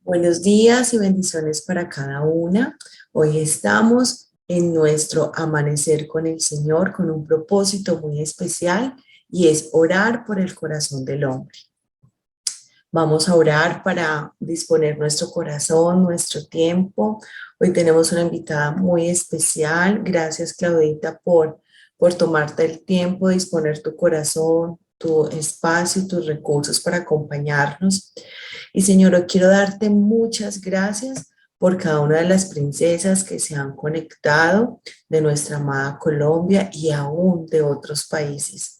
Buenos días y bendiciones para cada una. Hoy estamos en nuestro amanecer con el Señor con un propósito muy especial y es orar por el corazón del hombre. Vamos a orar para disponer nuestro corazón, nuestro tiempo. Hoy tenemos una invitada muy especial. Gracias, Claudita, por tomarte el tiempo de disponer tu corazón, tu espacio y tus recursos para acompañarnos. Y Señor, hoy quiero darte muchas gracias por cada una de las princesas que se han conectado de nuestra amada Colombia y aún de otros países.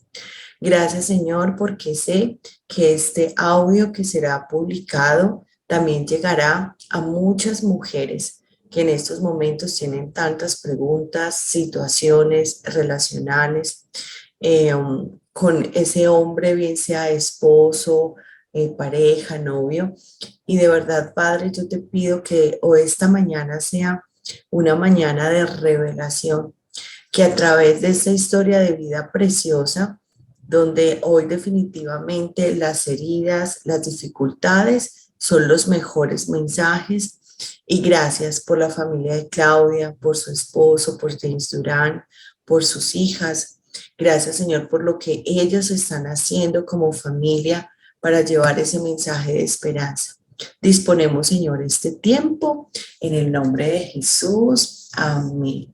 Gracias, Señor, porque sé que este audio que será publicado también llegará a muchas mujeres que en estos momentos tienen tantas preguntas, situaciones relacionales con ese hombre, bien sea esposo, pareja, novio. Y de verdad, Padre, yo te pido que o esta mañana sea una mañana de revelación, que a través de esta historia de vida preciosa, donde hoy definitivamente las heridas, las dificultades son los mejores mensajes. Y gracias por la familia de Claudia, por su esposo, por James Durán, por sus hijas. Gracias, Señor, por lo que ellos están haciendo como familia para llevar ese mensaje de esperanza. Disponemos, Señor, este tiempo en el nombre de Jesús. Amén.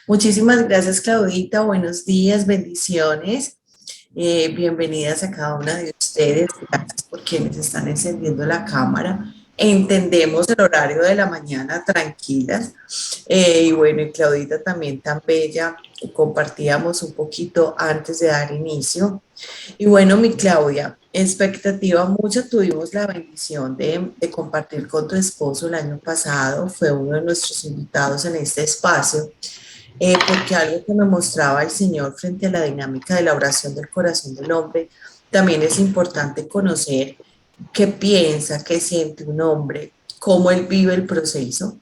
Muchísimas gracias, Claudita. Buenos días, bendiciones. Bienvenidas a cada una de ustedes. Gracias por quienes están encendiendo la cámara. Entendemos el horario de la mañana, tranquilas. Y bueno, y Claudita también tan bella. Compartíamos un poquito antes de dar inicio. Y bueno, mi Claudia, expectativa mucho. Tuvimos la bendición de compartir con tu esposo el año pasado. Fue uno de nuestros invitados en este espacio porque algo que me mostraba el Señor frente a la dinámica de la oración del corazón del hombre, también es importante conocer qué piensa, qué siente un hombre, cómo él vive el proceso,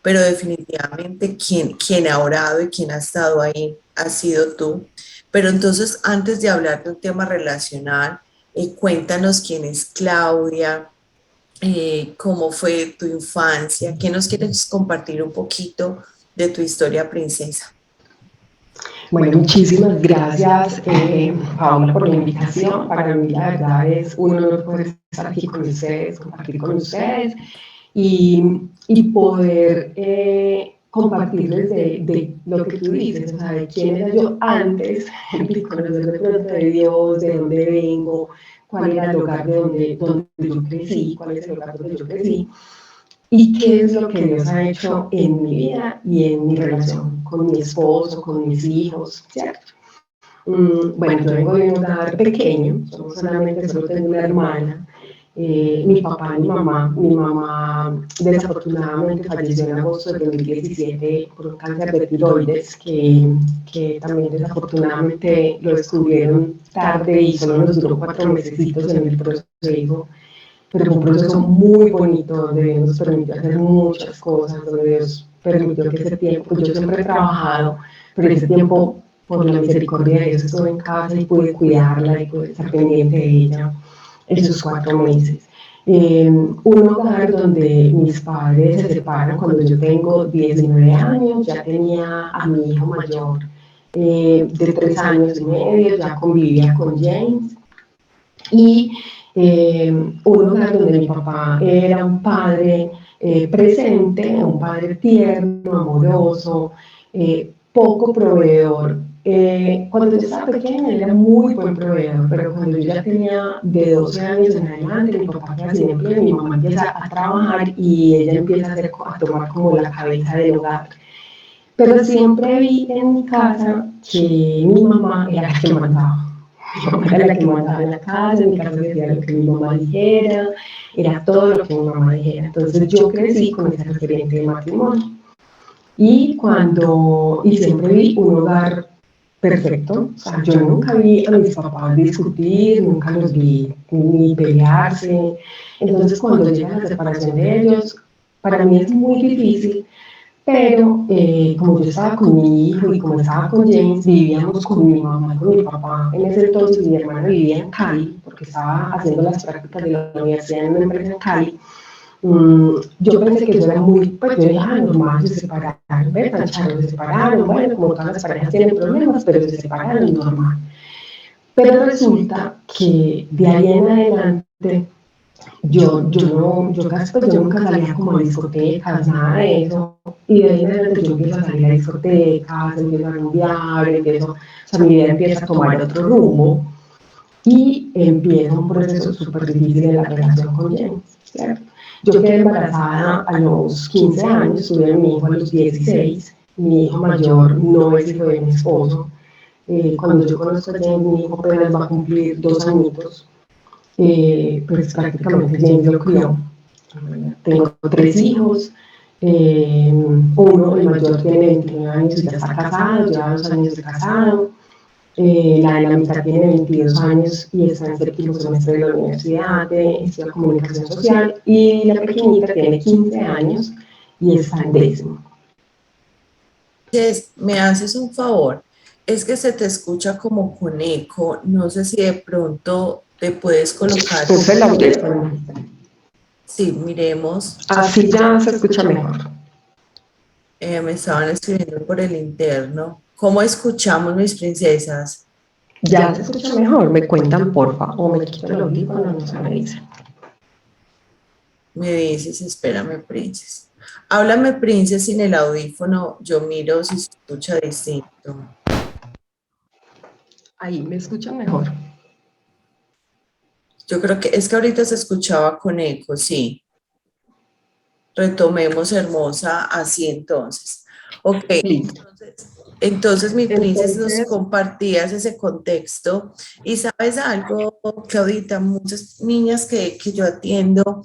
pero definitivamente quien ha orado y quien ha estado ahí ha sido tú. Pero entonces, antes de hablar de un tema relacional, cuéntanos quién es Claudia, cómo fue tu infancia, qué nos quieres compartir un poquito de tu historia, princesa. Bueno, muchísimas gracias, Paula, por la invitación. Para mí, la verdad, es un honor poder estar aquí con ustedes, compartir con ustedes y poder compartirles de lo que tú dices, o sea, de quién era yo antes de conocer de pronto de Dios, de dónde vengo, cuál era el hogar donde yo crecí, cuál es el hogar donde yo crecí y qué es lo que Dios ha hecho en mi vida y en mi relación con mi esposo, con mis hijos, ¿cierto? Bueno, yo vengo de un hogar pequeño, solo tengo una hermana, mi papá y mi mamá desafortunadamente falleció en agosto de 2017 por un cáncer de tiroides que también desafortunadamente lo descubrieron tarde y solo nos duró 4 meses en el proceso, pero fue un proceso muy bonito donde Dios nos permitió hacer muchas cosas, donde Dios permitió que ese tiempo, pues yo siempre he trabajado, pero ese tiempo, por la misericordia de Dios, estuve en casa y pude cuidarla y pude estar pendiente de ella esos 4 meses. Un hogar donde mis padres se separan cuando yo tengo 19 años, ya tenía a mi hijo mayor de 3 años y medio, ya convivía con James, y un hogar donde mi papá era un padre presente, un padre tierno, amoroso, poco proveedor. Cuando yo estaba pequeña él era muy buen proveedor, pero cuando yo ya tenía de 12 años en adelante, mi papá queda sin empleo, mi mamá empieza a trabajar y ella empieza a tomar como la cabeza del hogar. Pero siempre vi en mi casa que mi mamá era la que mandaba. Mi mamá era la que mandaba en la casa, en mi casa decía lo que mi mamá dijera, era todo lo que mi mamá dijera. Entonces yo crecí con ese referente de matrimonio. Y siempre vi un hogar perfecto, o sea, yo nunca vi a mis papás discutir, nunca los vi ni pelearse. Entonces cuando llega la separación de ellos, para mí es muy difícil, pero como yo estaba con mi hijo y como estaba con James, vivíamos con mi mamá y con mi papá. En ese entonces mi hermana vivía en Cali, porque estaba haciendo las prácticas de la universidad en una empresa en Cali. Yo pensé que eso era muy, pues yo dije, normal, se separaron, ve, tan charros, se separaron, bueno, como todas las parejas tienen problemas, pero se separaron, normal. Pero resulta que de ahí en adelante, pues yo nunca salía como a discotecas, nada de eso, y de ahí en adelante yo empiezo a salir a discotecas, empiezo a rumbear, o sea, mi vida empieza a tomar otro rumbo, y empieza un proceso súper difícil en la relación con James, ¿cierto? Yo quedé embarazada a los 15 años, tuve a mi hijo a los 16, mi hijo mayor no es hijo de mi esposo. Cuando yo conozco a James, mi hijo apenas va a cumplir 2 añitos, pues prácticamente James lo crió. Tengo 3 hijos, uno, el mayor, tiene 29 años y ya está casado, lleva 2 años de casado. La de la mitad tiene 22 años y está en séptimo semestre de la Universidad de Comunicación Social, y la pequeñita tiene 15 años y está en décimo. Me haces un favor, es que se te escucha como con eco, no sé si de pronto te puedes colocar. Puse el audífono. Sí, miremos. Así ya se escucha mejor. Me estaban escribiendo por el interno. ¿Cómo escuchamos, mis princesas? Ya se escucha mejor, me cuentan porfa, o me quito el audífono, no se me dice. Me dices, espérame, princes. Háblame, princes, sin el audífono, yo miro si se escucha distinto. Ahí me escuchan mejor. Yo creo que es que ahorita se escuchaba con eco, sí. Retomemos, hermosa, así entonces. Ok, entonces mi princesa, nos compartías ese contexto. Y sabes algo, Claudita, muchas niñas que yo atiendo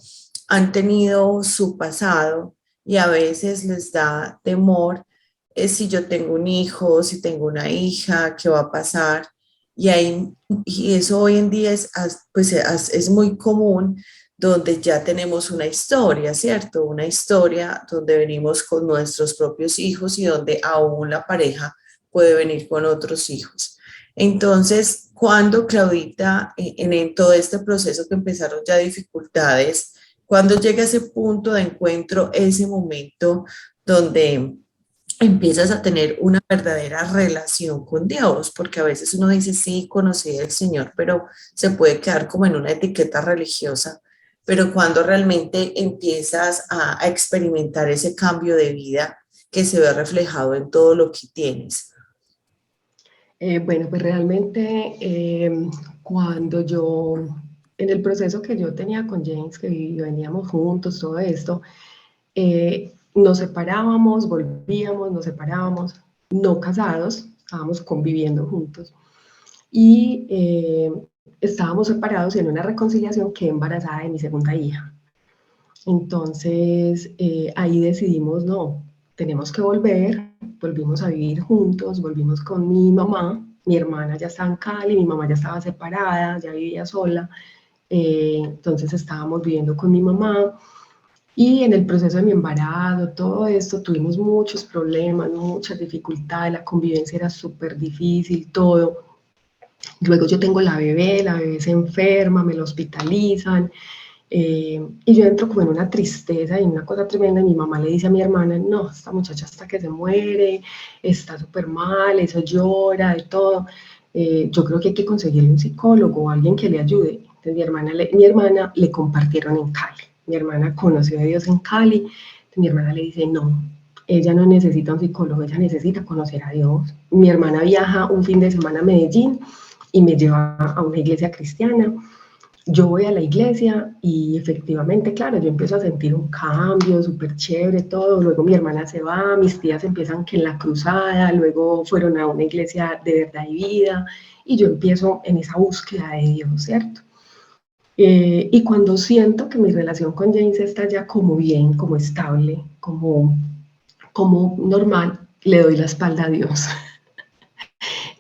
han tenido su pasado y a veces les da temor, si yo tengo un hijo, si tengo una hija, ¿qué va a pasar? Y eso hoy en día es muy común, donde ya tenemos una historia, ¿cierto? Una historia donde venimos con nuestros propios hijos y donde aún la pareja puede venir con otros hijos. Entonces, cuando Claudita, en todo este proceso que empezaron ya dificultades, cuando llega ese punto de encuentro, ese momento donde empiezas a tener una verdadera relación con Dios, porque a veces uno dice, sí, conocí al Señor, pero se puede quedar como en una etiqueta religiosa, pero cuando realmente empiezas a experimentar ese cambio de vida que se ve reflejado en todo lo que tienes. Bueno, pues realmente cuando yo, en el proceso que yo tenía con James, que veníamos juntos, todo esto, nos separábamos, volvíamos, nos separábamos, no casados, estábamos conviviendo juntos. Y estábamos separados en una reconciliación, que embarazada de mi segunda hija. Entonces ahí decidimos, no, tenemos que volver, volvimos a vivir juntos, volvimos con mi mamá, mi hermana ya estaba en Cali, mi mamá ya estaba separada, ya vivía sola, entonces estábamos viviendo con mi mamá. Y en el proceso de mi embarazo, todo esto, tuvimos muchos problemas, muchas dificultades, la convivencia era súper difícil, todo. Luego yo tengo la bebé se enferma, me la hospitalizan, y yo entro como en una tristeza y una cosa tremenda. Y mi mamá le dice a mi hermana, no, esta muchacha hasta que se muere, está súper mal, eso llora, de todo. Yo creo que hay que conseguirle un psicólogo o alguien que le ayude. Entonces mi hermana le compartieron en Cali. Mi hermana conoció a Dios en Cali. Entonces mi hermana le dice, no, ella no necesita un psicólogo, ella necesita conocer a Dios. Mi hermana viaja un fin de semana a Medellín y me lleva a una iglesia cristiana. Yo voy a la iglesia y efectivamente, claro, yo empiezo a sentir un cambio súper chévere, todo. Luego mi hermana se va, mis tías empiezan que en la cruzada, luego fueron a una iglesia de verdad y vida, y yo empiezo en esa búsqueda de Dios, ¿cierto? Y cuando siento que mi relación con James está ya como bien, como estable, como normal, le doy la espalda a Dios.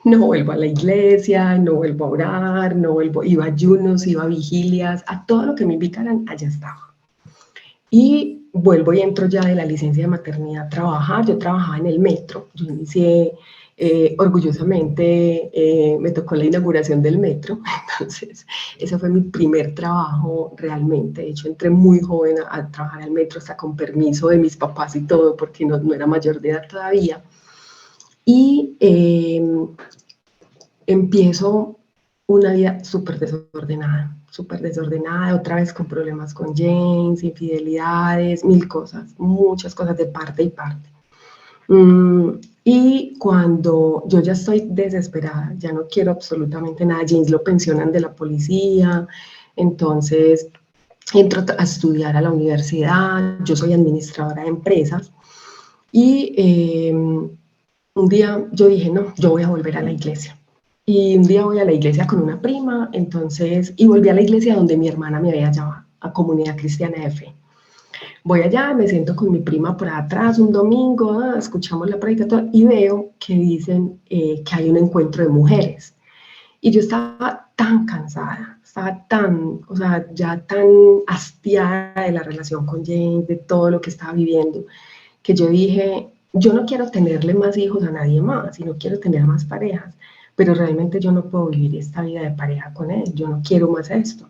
No vuelvo a la iglesia, no vuelvo a orar, no vuelvo, iba a ayunos, iba a vigilias, a todo lo que me invitaran, allá estaba. Y vuelvo y entro ya de la licencia de maternidad a trabajar. Yo trabajaba en el metro, yo inicié orgullosamente me tocó la inauguración del metro, entonces ese fue mi primer trabajo realmente. De hecho, entré muy joven a trabajar al metro, hasta con permiso de mis papás y todo, porque no era mayor de edad todavía. Y empiezo una vida súper desordenada, otra vez con problemas con James, infidelidades, mil cosas, muchas cosas de parte y parte. Y cuando yo ya estoy desesperada, ya no quiero absolutamente nada, James lo pensionan de la policía, entonces entro a estudiar a la universidad, yo soy administradora de empresas, y un día yo dije, no, yo voy a volver a la iglesia. Y un día voy a la iglesia con una prima, entonces, y volví a la iglesia donde mi hermana me había llamado, a Comunidad Cristiana de Fe. Voy allá, me siento con mi prima por atrás un domingo, escuchamos la predicación y veo que dicen que hay un encuentro de mujeres. Y yo estaba tan cansada, estaba tan, o sea, ya tan hastiada de la relación con James, de todo lo que estaba viviendo, que yo dije, yo no quiero tenerle más hijos a nadie más y no quiero tener más parejas, pero realmente yo no puedo vivir esta vida de pareja con él, yo no quiero más esto.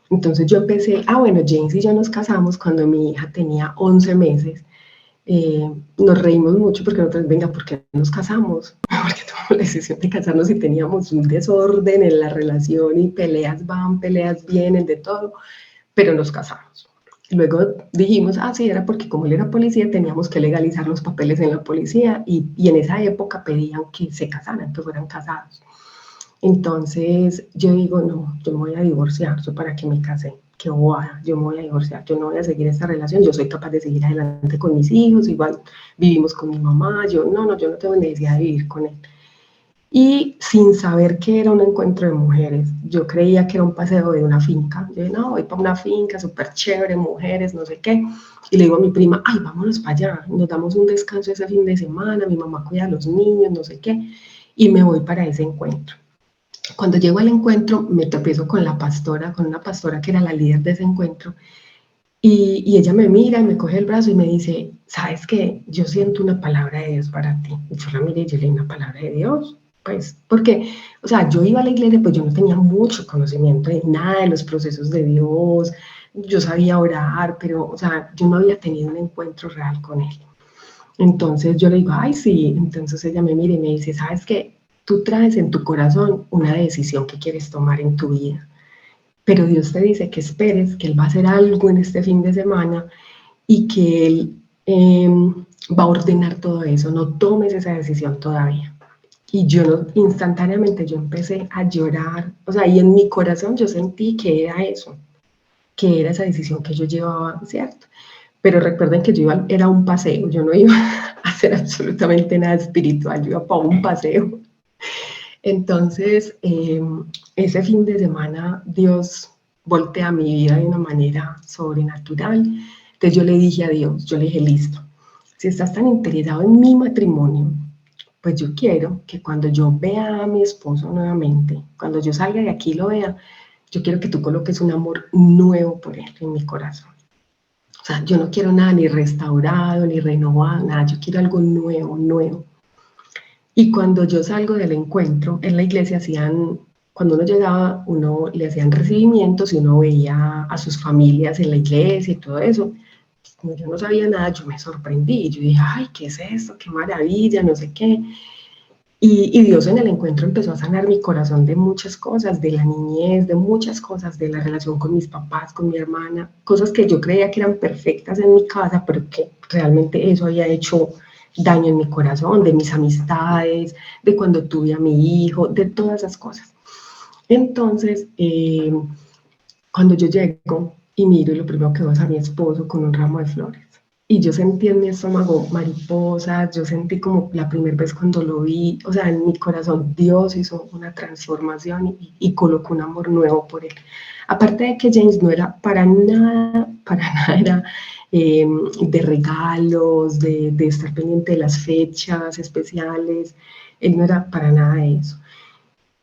Entonces yo empecé, bueno, James y yo nos casamos cuando mi hija tenía 11 meses. Nos reímos mucho porque nosotros, venga, ¿por qué nos casamos? Porque tomamos la decisión de casarnos y teníamos un desorden en la relación y peleas van, peleas vienen, de todo, pero nos casamos. Luego dijimos, sí, era porque como él era policía teníamos que legalizar los papeles en la policía y en esa época pedían que se casaran, que fueran casados. Entonces yo digo, no, yo me voy a divorciar, ¿yo para qué me casé? Qué bobada, yo me voy a divorciar, yo no voy a seguir esta relación, yo soy capaz de seguir adelante con mis hijos, igual vivimos con mi mamá, yo no tengo necesidad de vivir con él. Y sin saber que era un encuentro de mujeres, yo creía que era un paseo de una finca, yo dije, no, voy para una finca súper chévere, mujeres, no sé qué, y le digo a mi prima, vámonos para allá, nos damos un descanso ese fin de semana, mi mamá cuida a los niños, no sé qué, y me voy para ese encuentro. Cuando llego al encuentro me tropiezo con la pastora, con una pastora que era la líder de ese encuentro, y ella me mira y me coge el brazo y me dice, ¿sabes qué? Yo siento una palabra de Dios para ti. Y yo la miré y yo le dije, ¿una palabra de Dios? Pues, porque, o sea, yo iba a la iglesia, pues yo no tenía mucho conocimiento de nada de los procesos de Dios, yo sabía orar, pero, o sea, yo no había tenido un encuentro real con Él. Entonces yo le digo, sí, entonces ella me mira y me dice, ¿sabes qué? Tú traes en tu corazón una decisión que quieres tomar en tu vida, pero Dios te dice que esperes, que Él va a hacer algo en este fin de semana y que Él va a ordenar todo eso, no tomes esa decisión todavía. Y yo instantáneamente yo empecé a llorar, o sea, y en mi corazón yo sentí que era eso, que era esa decisión que yo llevaba, ¿cierto? Pero recuerden que yo era un paseo, yo no iba a hacer absolutamente nada espiritual, yo iba para un paseo. Entonces, ese fin de semana Dios voltea mi vida de una manera sobrenatural. Entonces yo le dije a Dios, yo le dije, listo, si estás tan interesado en mi matrimonio, pues yo quiero que cuando yo vea a mi esposo nuevamente, cuando yo salga de aquí y lo vea, yo quiero que tú coloques un amor nuevo por él en mi corazón. O sea, yo no quiero nada ni restaurado, ni renovado, nada, yo quiero algo nuevo, nuevo. Y cuando yo salgo del encuentro, en la iglesia cuando uno llegaba, uno le hacían recibimientos y uno veía a sus familias en la iglesia y todo eso. Como yo no sabía nada, yo me sorprendí. Yo dije, ¿qué es esto? ¡Qué maravilla! No sé qué. Y Dios en el encuentro empezó a sanar mi corazón de muchas cosas, de la niñez, de muchas cosas, de la relación con mis papás, con mi hermana, cosas que yo creía que eran perfectas en mi casa, pero que realmente eso había hecho daño en mi corazón, de mis amistades, de cuando tuve a mi hijo, de todas esas cosas. Entonces, cuando yo llego y miro, y lo primero que veo es a mi esposo con un ramo de flores. Y yo sentí en mi estómago mariposas, yo sentí como la primera vez cuando lo vi, o sea, en mi corazón Dios hizo una transformación y colocó un amor nuevo por él. Aparte de que James no era para nada era de regalos, de estar pendiente de las fechas especiales, él no era para nada de eso.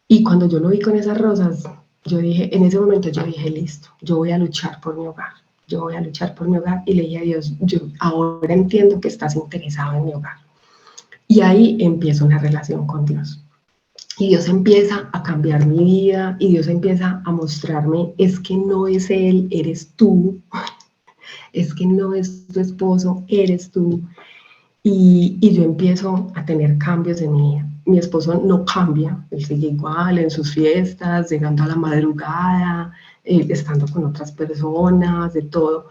Y cuando yo lo vi con esas rosas, yo dije, en ese momento yo dije, listo, yo voy a luchar por mi hogar. Yo voy a luchar por mi hogar y le dije a Dios, yo ahora entiendo que estás interesado en mi hogar. Y ahí empieza una relación con Dios. Y Dios empieza a cambiar mi vida y Dios empieza a mostrarme, es que no es Él, eres tú, es que no es tu esposo, eres tú. Y yo empiezo a tener cambios en mi vida. Mi esposo no cambia, él sigue igual en sus fiestas, llegando a la madrugada, estando con otras personas, de todo.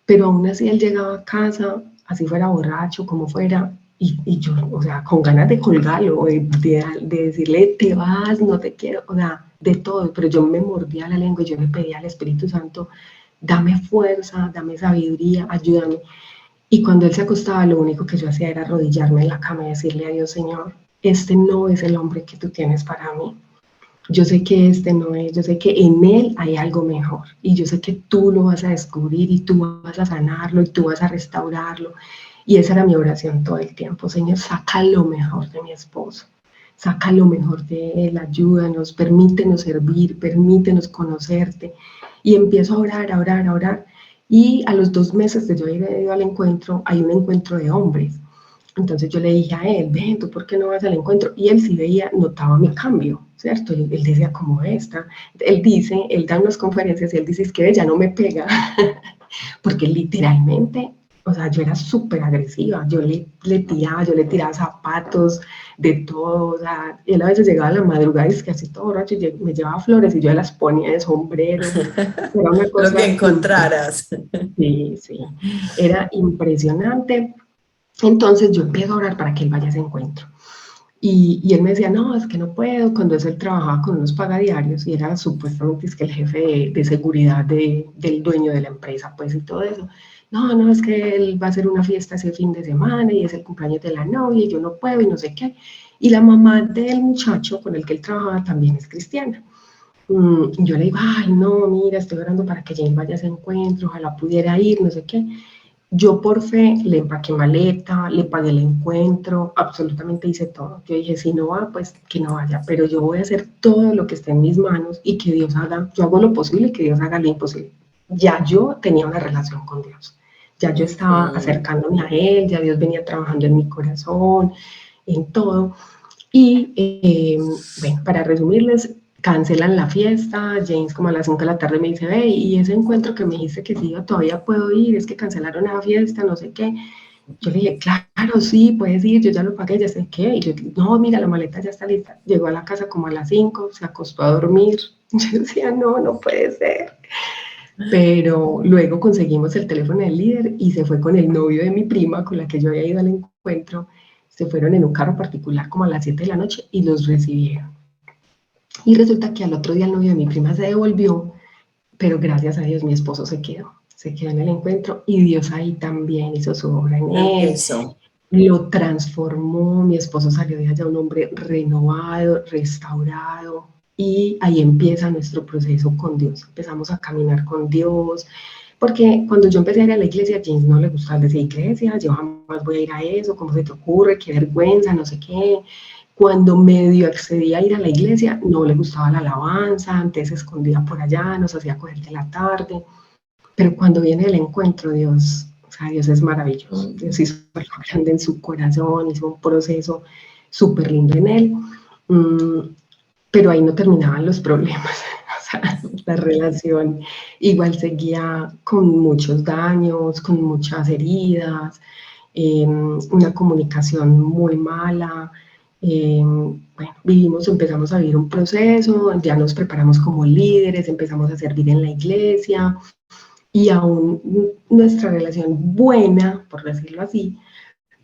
Pero aún así él llegaba a casa, así fuera borracho, como fuera, y yo, o sea, con ganas de colgarlo, de decirle, te vas, no te quiero, o sea, de todo. Pero yo me mordía la lengua y yo le pedía al Espíritu Santo, dame fuerza, dame sabiduría, ayúdame. Y cuando él se acostaba, lo único que yo hacía era arrodillarme en la cama y decirle a Dios, Señor, este no es el hombre que tú tienes para mí. Yo sé que este no es, yo sé que en él hay algo mejor y yo sé que tú lo vas a descubrir y tú vas a sanarlo y tú vas a restaurarlo. Y esa era mi oración todo el tiempo, Señor, saca lo mejor de mi esposo, saca lo mejor de él, ayúdanos, permítenos servir, permítenos conocerte. Y empiezo a orar, a orar, a orar. Y a los 2 meses de yo ir al encuentro, hay un encuentro de hombres. Entonces yo le dije a él, ven, ¿tú por qué no vas al encuentro? Y él sí veía, notaba mi cambio, ¿cierto? Él decía, ¿cómo esta? Él dice, él da unas conferencias y él dice, es que ella no me pega, porque literalmente, o sea, yo era súper agresiva, yo le tiraba zapatos, de todo, o sea, él a veces llegaba a la madrugada y es que así todo borracho, y me llevaba flores y yo las ponía de sombrero, era una cosa Lo que encontraras. sí, sí, era impresionante. Entonces yo empiezo a orar para que él vaya a ese encuentro. Y él me decía, no, es que no puedo. Cuando él trabajaba con unos pagadiarios y era supuestamente es que el jefe de seguridad del dueño de la empresa, pues y todo eso. No, no, es que él va a hacer una fiesta ese fin de semana y es el cumpleaños de la novia y yo no puedo y no sé qué. Y la mamá del muchacho con el que él trabajaba también es cristiana. Y yo le digo, ay, no, mira, estoy orando para que Jane vaya a ese encuentro, ojalá pudiera ir, no sé qué. Yo por fe le empaqué maleta, le pagué el encuentro, absolutamente hice todo. Yo dije, si no va, pues que no vaya, pero yo voy a hacer todo lo que esté en mis manos y que Dios haga, yo hago lo posible y que Dios haga lo imposible. Ya yo tenía una relación con Dios, ya yo estaba acercándome a Él, ya Dios venía trabajando en mi corazón, en todo. Y bueno, para resumirles, cancelan la fiesta, James como a las 5 de la tarde me dice, ve, y ese encuentro que me dijiste que sí, yo todavía puedo ir, es que cancelaron la fiesta, no sé qué. Yo le dije, claro, sí, puedes ir, yo ya lo pagué, ya sé qué. Y yo, no, mira, la maleta ya está lista. Llegó a la casa como a las 5, se acostó a dormir. Yo decía, no, no puede ser. Pero luego conseguimos el teléfono del líder y se fue con el novio de mi prima, con la que yo había ido al encuentro. Se fueron en un carro particular como a las 7 de la noche y los recibieron. Y resulta que al otro día el novio de mi prima se devolvió, pero gracias a Dios mi esposo se quedó en el encuentro y Dios ahí también hizo su obra en él, lo transformó, mi esposo salió de allá un hombre renovado, restaurado, y ahí empieza nuestro proceso con Dios, empezamos a caminar con Dios, porque cuando yo empecé a ir a la iglesia, a James no le gustaba decir iglesia, yo jamás voy a ir a eso, ¿cómo se te ocurre? Qué vergüenza, no sé qué. Cuando medio accedía a ir a la iglesia, no le gustaba la alabanza, antes se escondía por allá, nos hacía coger de la tarde, pero cuando viene el encuentro, Dios, o sea, Dios es maravilloso, Dios hizo algo grande en su corazón, hizo un proceso súper lindo en él, pero ahí no terminaban los problemas, o sea, la relación igual seguía con muchos daños, con muchas heridas, una comunicación muy mala, bueno, empezamos a vivir un proceso, ya nos preparamos como líderes, empezamos a servir en la iglesia y aún nuestra relación buena, por decirlo así,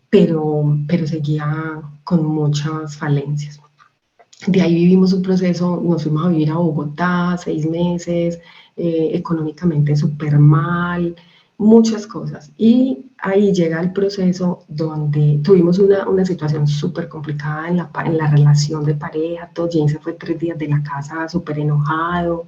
pero seguía con muchas falencias. De ahí vivimos un proceso, nos fuimos a vivir a Bogotá 6 meses, económicamente súper mal, muchas cosas. Y ahí llega el proceso donde tuvimos una situación súper complicada en la relación de pareja. Todo James se fue 3 días de la casa súper enojado.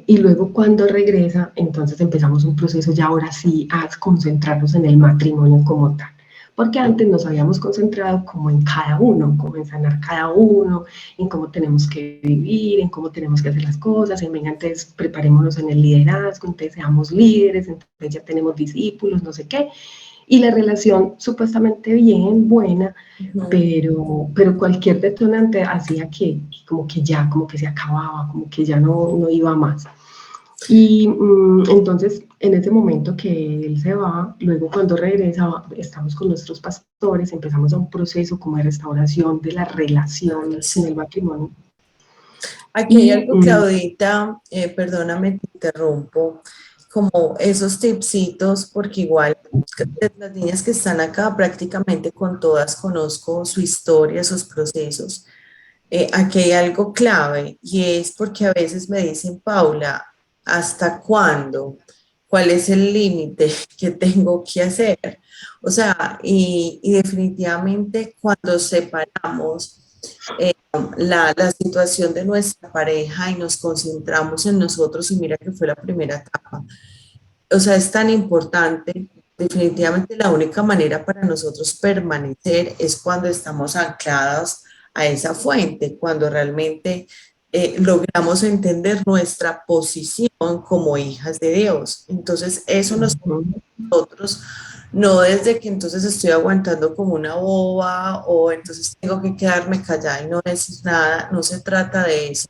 Y luego cuando regresa, entonces empezamos un proceso ya ahora sí a concentrarnos en el matrimonio como tal. Porque antes nos habíamos concentrado como en cada uno, como en sanar cada uno, en cómo tenemos que vivir, en cómo tenemos que hacer las cosas, en venga, entonces preparémonos en el liderazgo, entonces seamos líderes, entonces ya tenemos discípulos, no sé qué. y la relación supuestamente bien, buena, Ujú. pero cualquier detonante hacía que como que ya, como que se acababa, como que ya no iba más. Y entonces, en ese momento que él se va, luego cuando regresa, estamos con nuestros pastores, empezamos a un proceso como de restauración de la La relación en el relación. matrimonio. Aquí hay Y algo, Claudita, perdóname, te interrumpo, como esos tipsitos, porque igual las niñas que están acá prácticamente con todas conozco su historia, sus procesos. Aquí hay algo clave y es porque a veces me dicen, Paula, ¿hasta cuándo? ¿Cuál es el límite que tengo que hacer? O sea, y definitivamente cuando separamos la situación de nuestra pareja y nos concentramos en nosotros, y mira que fue la primera etapa, o sea, es tan importante. Definitivamente la única manera para nosotros permanecer es cuando estamos anclados a esa fuente, cuando realmente logramos entender nuestra posición como hijas de Dios. Entonces, eso nos nosotros, no desde que entonces estoy aguantando como una boba o entonces tengo que quedarme callada y no decir nada, no se trata de eso,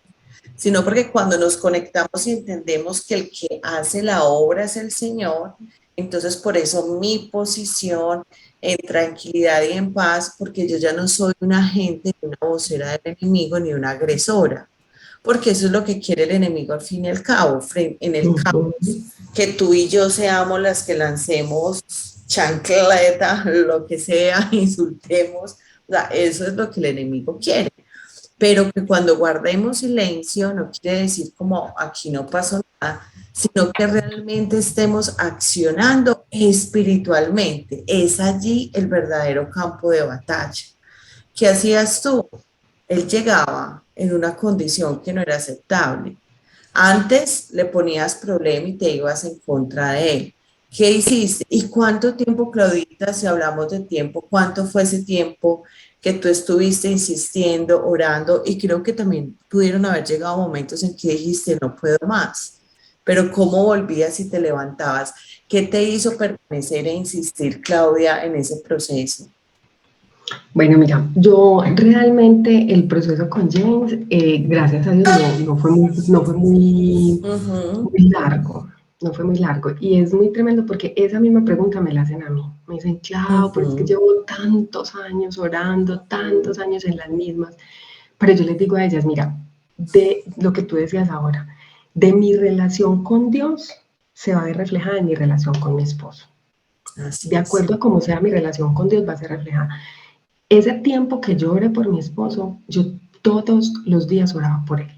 sino porque cuando nos conectamos y entendemos que el que hace la obra es el Señor, entonces por eso mi posición en tranquilidad y en paz, porque yo ya no soy un agente ni una vocera del enemigo ni una agresora, porque eso es lo que quiere el enemigo al fin y al cabo, en el que tú y yo seamos las que lancemos chancleta, lo que sea, insultemos, o sea, eso es lo que el enemigo quiere, pero que cuando guardemos silencio no quiere decir como aquí no pasó nada, sino que realmente estemos accionando espiritualmente. Es allí el verdadero campo de batalla. ¿Qué hacías tú? Él llegaba en una condición que no era aceptable. Antes le ponías problema y te ibas en contra de él. ¿Qué hiciste? ¿Y cuánto tiempo, Claudita, si hablamos de tiempo, cuánto fue ese tiempo que tú estuviste insistiendo, orando? Y creo que también pudieron haber llegado momentos en que dijiste, no puedo más. Pero ¿cómo volvías y te levantabas? ¿Qué te hizo permanecer e insistir, Claudia, en ese proceso? bueno, mira, yo realmente el proceso con James, gracias a Dios, no fue Ujú, muy largo, no fue muy largo. Y es muy tremendo porque esa misma pregunta me la hacen a mí. Me dicen, claro, pero es que ujú, llevo tantos años orando, tantos años en las mismas. Pero yo les digo a ellas, mira, de lo que tú decías ahora, de mi relación con Dios se va a ver reflejada en mi relación con mi esposo. así De es. acuerdo a cómo sea mi relación con Dios va a ser reflejada. Ese tiempo que yo oré por mi esposo, yo todos los días oraba por él.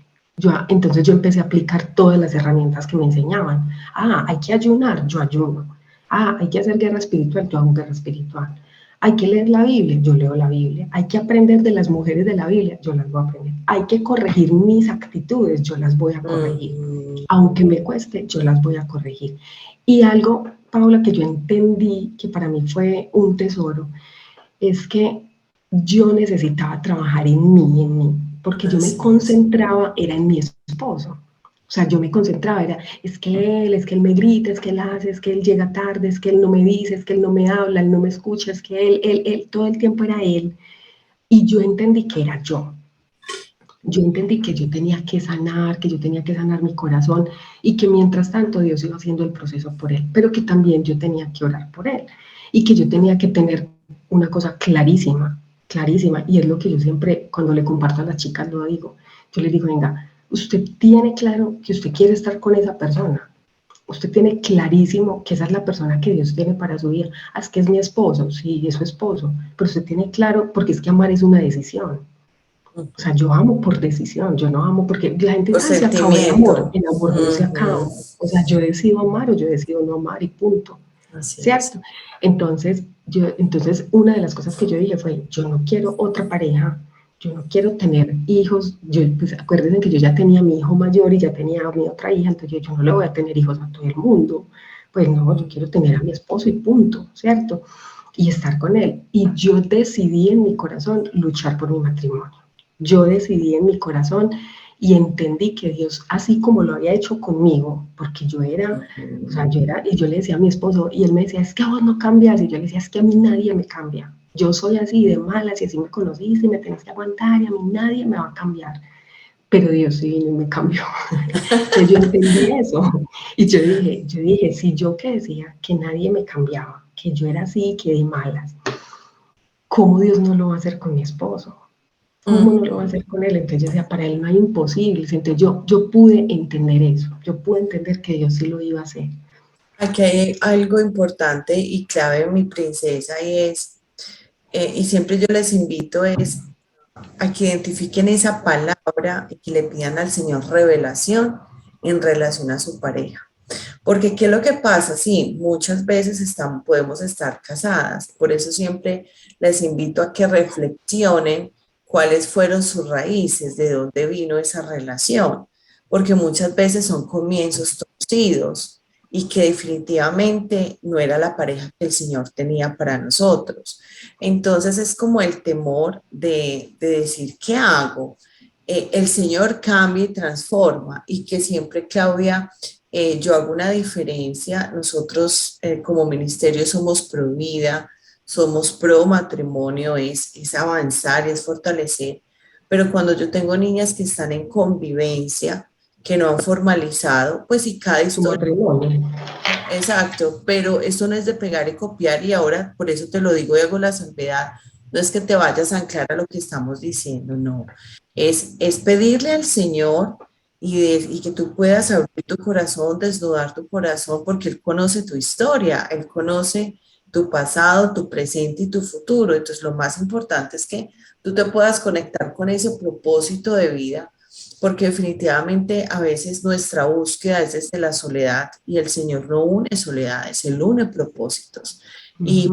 Entonces yo empecé a aplicar todas las herramientas que me enseñaban. Hay que ayunar, yo ayuno. Hay que hacer guerra espiritual, yo hago guerra espiritual. Hay que leer la Biblia, yo leo la Biblia. Hay que aprender de las mujeres de la Biblia, yo las voy a aprender. Hay que corregir mis actitudes, yo las voy a corregir. Ujú, Aunque me cueste, yo las voy a corregir. Y algo, Paula, que yo entendí que para mí fue un tesoro, es que yo necesitaba trabajar en mí, porque yo me así es. concentraba, era en mi esposo. O sea, yo me concentraba, es que él me grita, es que él hace, es que él llega tarde, es que él no me dice, es que él no me habla, él no me escucha, es que todo el tiempo era él. Y yo entendí que era yo. Yo entendí que yo tenía que yo tenía que sanar mi corazón y que mientras tanto Dios iba haciendo el proceso por él, pero que también yo tenía que orar por él y que yo tenía que tener una cosa clarísima, clarísima, y es lo que yo siempre cuando le comparto a las chicas lo digo. Yo les digo, venga, usted tiene claro que usted quiere estar con esa persona. Usted tiene clarísimo que esa es la persona que Dios tiene para su vida. Es que es mi esposo, sí, es su esposo, pero usted tiene claro, porque es que amar es una decisión. O sea, yo amo por decisión, yo no amo porque la gente Por dice, se acabó sentimiento. el amor no se acaba. Ujú, O sea, yo decido amar o yo decido no amar y punto, así es. ¿cierto? Entonces, una de las cosas que yo dije fue, yo no quiero otra pareja, yo no quiero tener hijos, pues acuérdense que yo ya tenía a mi hijo mayor y ya tenía a mi otra hija, entonces yo no le voy a tener hijos a todo el mundo, pues no, yo quiero tener a mi esposo y punto, ¿cierto? Y estar con él. Y yo decidí en mi corazón luchar por mi matrimonio. Yo decidí en mi corazón y entendí que Dios, así como lo había hecho conmigo, porque yo era, y yo le decía a mi esposo, y él me decía, es que vos no cambias, y yo le decía, es que a mí nadie me cambia, yo soy así de malas, y así me conociste, y me tenés que aguantar, y a mí nadie me va a cambiar. Pero Dios sí vino y me cambió. Entonces yo entendí eso. Y yo dije, si yo que decía que nadie me cambiaba, que yo era así, que de malas, ¿cómo Dios no lo va a hacer con mi esposo? ¿Cómo no lo va a hacer con él? Entonces yo decía, para él no hay imposibles. Entonces yo pude entender eso. Yo pude entender que Dios sí lo iba a hacer. Aquí hay algo importante y clave, mi princesa, y es, y siempre yo les invito es a que identifiquen esa palabra y que le pidan al Señor revelación en relación a su pareja. Porque ¿qué es lo que pasa? Sí, muchas veces podemos estar casadas, por eso siempre les invito a que reflexionen cuáles fueron sus raíces, de dónde vino esa relación, porque muchas veces son comienzos torcidos y que definitivamente no era la pareja que el Señor tenía para nosotros. Entonces es como el temor de decir, ¿qué hago? El Señor cambia y transforma y que siempre, Claudia, yo hago una diferencia. Nosotros como ministerio somos pro vida, somos pro matrimonio, es avanzar, es fortalecer. Pero cuando yo tengo niñas que están en convivencia, que no han formalizado, pues y cada Su historia. matrimonio. Exacto, pero esto no es de pegar y copiar y ahora por eso te lo digo y hago la salvedad. No es que te vayas a anclar a lo que estamos diciendo, no. Es pedirle al Señor y que tú puedas abrir tu corazón, desnudar tu corazón, porque Él conoce tu historia, Él conoce tu pasado, tu presente y tu futuro. Entonces lo más importante es que tú te puedas conectar con ese propósito de vida porque definitivamente a veces nuestra búsqueda es desde la soledad y el Señor no une soledades, Él une propósitos. Y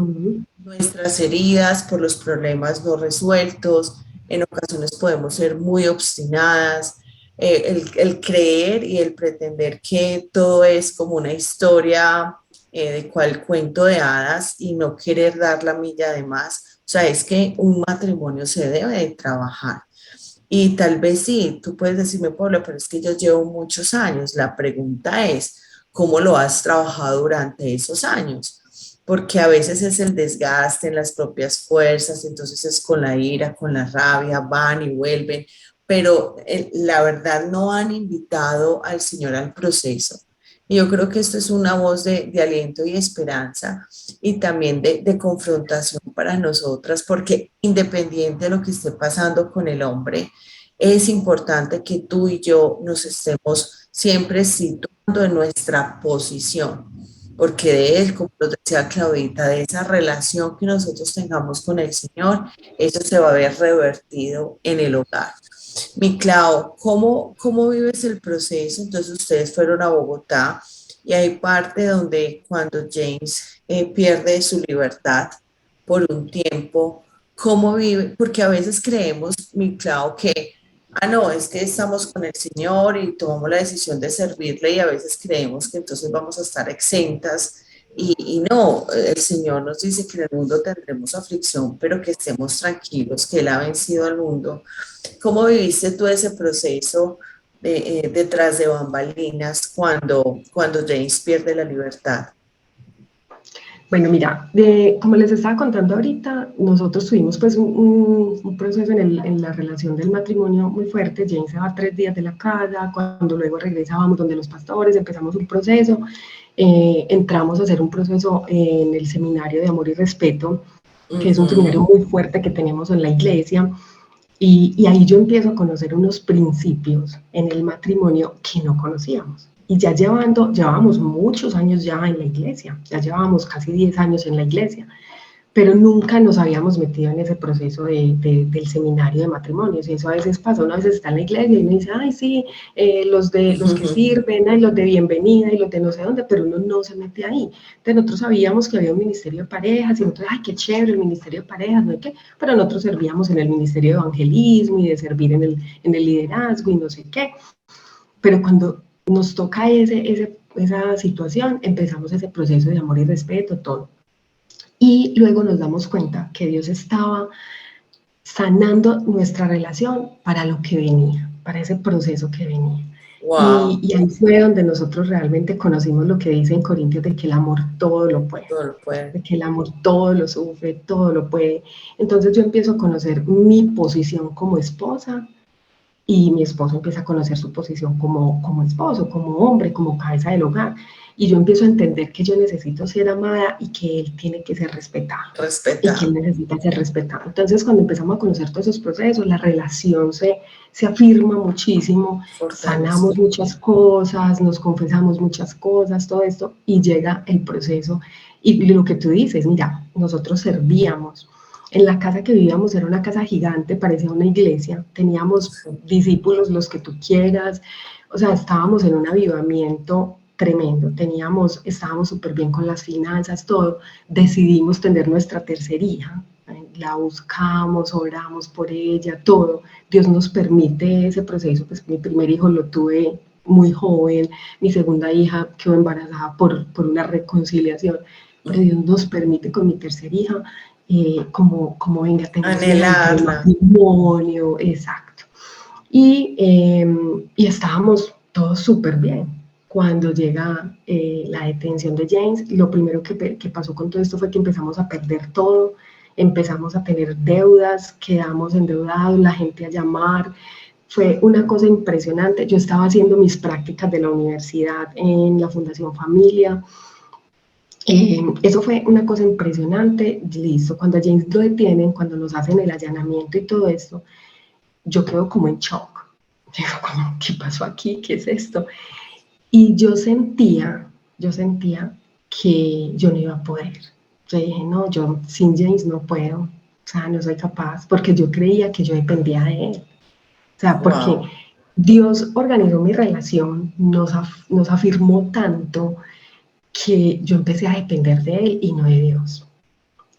nuestras heridas por los problemas no resueltos, en ocasiones podemos ser muy obstinadas, el creer y el pretender que todo es como una historia de cual cuento de hadas y no querer dar la milla de más. O sea, es que un matrimonio se debe de trabajar. Y tal vez sí, tú puedes decirme, Pablo, pero es que yo llevo muchos años. La pregunta es, ¿cómo lo has trabajado durante esos años? Porque a veces es el desgaste en las propias fuerzas, entonces es con la ira, con la rabia, van y vuelven, pero la verdad no han invitado al Señor al proceso. Y yo creo que esto es una voz de aliento y esperanza y también de confrontación para nosotras, porque independiente de lo que esté pasando con el hombre, es importante que tú y yo nos estemos siempre situando en nuestra posición, porque de él, como lo decía Claudita, de esa relación que nosotros tengamos con el Señor, eso se va a ver revertido en el hogar. Mi Clau, ¿cómo vives el proceso? Entonces ustedes fueron a Bogotá y hay parte donde cuando James pierde su libertad por un tiempo, ¿cómo vive? Porque a veces creemos, mi Clau, que, no, es que estamos con el Señor y tomamos la decisión de servirle y a veces creemos que entonces vamos a estar exentas y no, el Señor nos dice que en el mundo tendremos aflicción, pero que estemos tranquilos, que Él ha vencido al mundo. ¿Cómo viviste tú ese proceso detrás de bambalinas cuando James pierde la libertad? Bueno, mira, como les estaba contando ahorita, nosotros tuvimos pues un proceso en la relación del matrimonio muy fuerte. James se va 3 días de la casa, cuando luego regresábamos donde los pastores, empezamos un proceso, entramos a hacer un proceso en el seminario de amor y respeto, que es un seminario muy fuerte que tenemos en la iglesia, y ahí yo empiezo a conocer unos principios en el matrimonio que no conocíamos. Y ya llevábamos muchos años ya en la iglesia, ya llevábamos casi 10 años en la iglesia, pero nunca nos habíamos metido en ese proceso del seminario de matrimonios. Y eso a veces pasa, una vez está en la iglesia y uno dice, ay, sí, los que sirven, ay, los de bienvenida y los de no sé dónde, pero uno no se mete ahí. Entonces nosotros sabíamos que había un ministerio de parejas y nosotros, ay, qué chévere el ministerio de parejas, no sé qué, pero nosotros servíamos en el ministerio de evangelismo y de servir en el liderazgo y no sé qué. Pero cuando nos toca esa situación, empezamos ese proceso de amor y respeto, todo. Y luego nos damos cuenta que Dios estaba sanando nuestra relación para lo que venía. para ese proceso que venía. Wow, Y ahí fue donde nosotros realmente conocimos lo que dice en Corintios de que el amor todo lo puede, todo lo puede. de que el amor todo lo sufre, todo lo puede. Entonces yo empiezo a conocer mi posición como esposa y mi esposo empieza a conocer su posición como esposo, como hombre, como cabeza del hogar. Y yo empiezo a entender que yo necesito ser amada y que él tiene que ser respetado. Y que él Respetado. necesita ser respetado. Entonces, cuando empezamos a conocer todos esos procesos, la relación se afirma muchísimo, Fortalece. sanamos muchas cosas, nos confesamos muchas cosas, todo esto, y llega el proceso. Y lo que tú dices, mira, nosotros servíamos. En la casa que vivíamos era una casa gigante, parecía una iglesia, teníamos discípulos, los que tú quieras, o sea, estábamos en un avivamiento tremendo, estábamos súper bien con las finanzas, todo, decidimos tener nuestra tercera hija, la buscamos, oramos por ella, todo. Dios nos permite ese proceso, pues mi primer hijo lo tuve muy joven, mi segunda hija quedó embarazada por una reconciliación, pero Dios nos permite con mi tercera hija, como venga, tenemos un evento de Anhelarla. matrimonio, exacto. Y estábamos todos súper bien. Cuando llega la detención de James, lo primero que pasó con todo esto fue que empezamos a perder todo, empezamos a tener deudas, quedamos endeudados, la gente a llamar, fue una cosa impresionante. Yo estaba haciendo mis prácticas de la universidad en la Fundación Familia. Eso fue una cosa impresionante. Listo, cuando a James lo detienen, cuando nos hacen el allanamiento y todo esto, yo quedo como en shock. Digo, como, ¿qué pasó aquí? ¿Qué es esto? Y yo sentía que yo no iba a poder. Yo dije, no, yo sin James no puedo, o sea, no soy capaz, porque yo creía que yo dependía de él. O sea, porque Wow. Dios organizó mi relación, nos afirmó tanto que yo empecé a depender de él y no de Dios.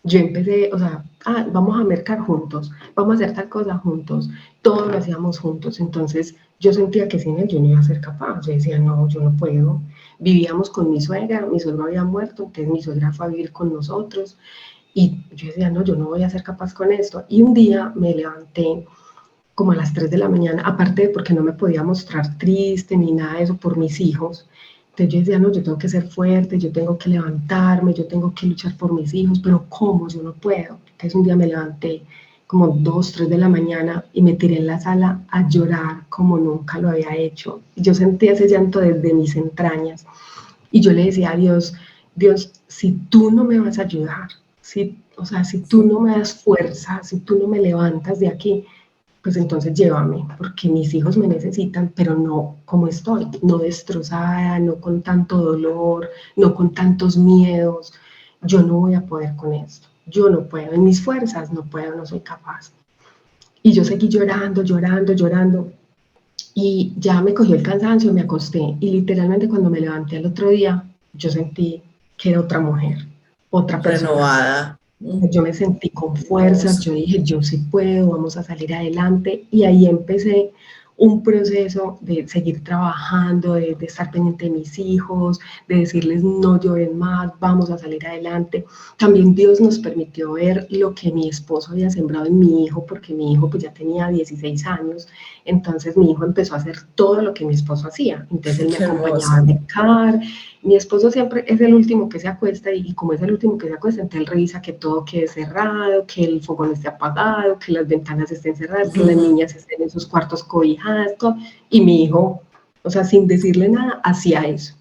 Yo empecé, o sea, vamos a mercar juntos, vamos a hacer tal cosa juntos, todo lo hacíamos juntos, entonces yo sentía que sin él yo no iba a ser capaz, yo decía, no, yo no puedo. Vivíamos con mi suegro había muerto, entonces mi suegra fue a vivir con nosotros, y yo decía, no, yo no voy a ser capaz con esto. Y un día me levanté como a las 3 de la mañana, aparte de porque no me podía mostrar triste ni nada de eso por mis hijos. Entonces yo decía, no, yo tengo que ser fuerte, yo tengo que levantarme, yo tengo que luchar por mis hijos, pero ¿cómo? Yo no puedo. Entonces un día me levanté como 2, 3 de la mañana y me tiré en la sala a llorar como nunca lo había hecho. Yo sentí ese llanto desde mis entrañas y yo le decía a Dios, Dios, si tú no me vas a ayudar, o sea, si tú no me das fuerza, si tú no me levantas de aquí, pues entonces llévame, porque mis hijos me necesitan, pero no como estoy, no destrozada, no con tanto dolor, no con tantos miedos. Yo no voy a poder con esto, yo no puedo, en mis fuerzas no puedo, no soy capaz. Y yo seguí llorando, llorando, llorando, y ya me cogió el cansancio, me acosté, y literalmente cuando me levanté el otro día, yo sentí que era otra mujer, otra persona. Renovada. Yo me sentí con fuerzas, Hermosa. yo dije, yo sí puedo, vamos a salir adelante. Y ahí empecé un proceso de seguir trabajando, de estar pendiente de mis hijos, de decirles no lloren más, vamos a salir adelante. También Dios nos permitió ver lo que mi esposo había sembrado en mi hijo, porque mi hijo pues ya tenía 16 años, entonces mi hijo empezó a hacer todo lo que mi esposo hacía. Entonces él me Qué acompañaba a hermoso. mercar. Mi esposo siempre es el último que se acuesta y como es el último que se acuesta, entonces él revisa que todo quede cerrado, que el fogón esté apagado, que las ventanas estén cerradas, que las niñas estén en sus cuartos cobijadas, todo. Y mi hijo, o sea, sin decirle nada, hacía eso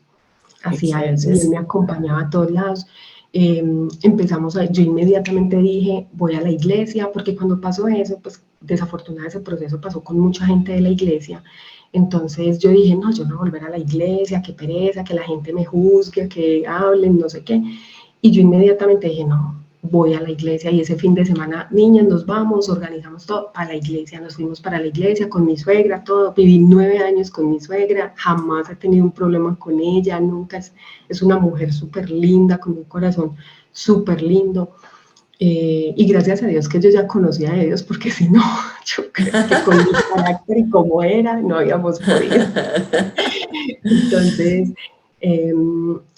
y él Excelente. me acompañaba a todos lados. Yo inmediatamente dije, voy a la iglesia, porque cuando pasó eso, pues desafortunadamente ese proceso pasó con mucha gente de la iglesia. Entonces yo dije, no, yo no voy a volver a la iglesia, qué pereza, que la gente me juzgue, que hablen, no sé qué. Y yo inmediatamente dije, no, voy a la iglesia. Y ese fin de semana, niñas, nos vamos, organizamos todo para la iglesia. Nos fuimos para la iglesia con mi suegra, todo. Viví 9 años con mi suegra, jamás he tenido un problema con ella, nunca. Es una mujer súper linda, con un corazón súper lindo. Y gracias a Dios que yo ya conocía a Dios, porque si no, yo creo que con mi carácter y como era, no habíamos podido. Entonces,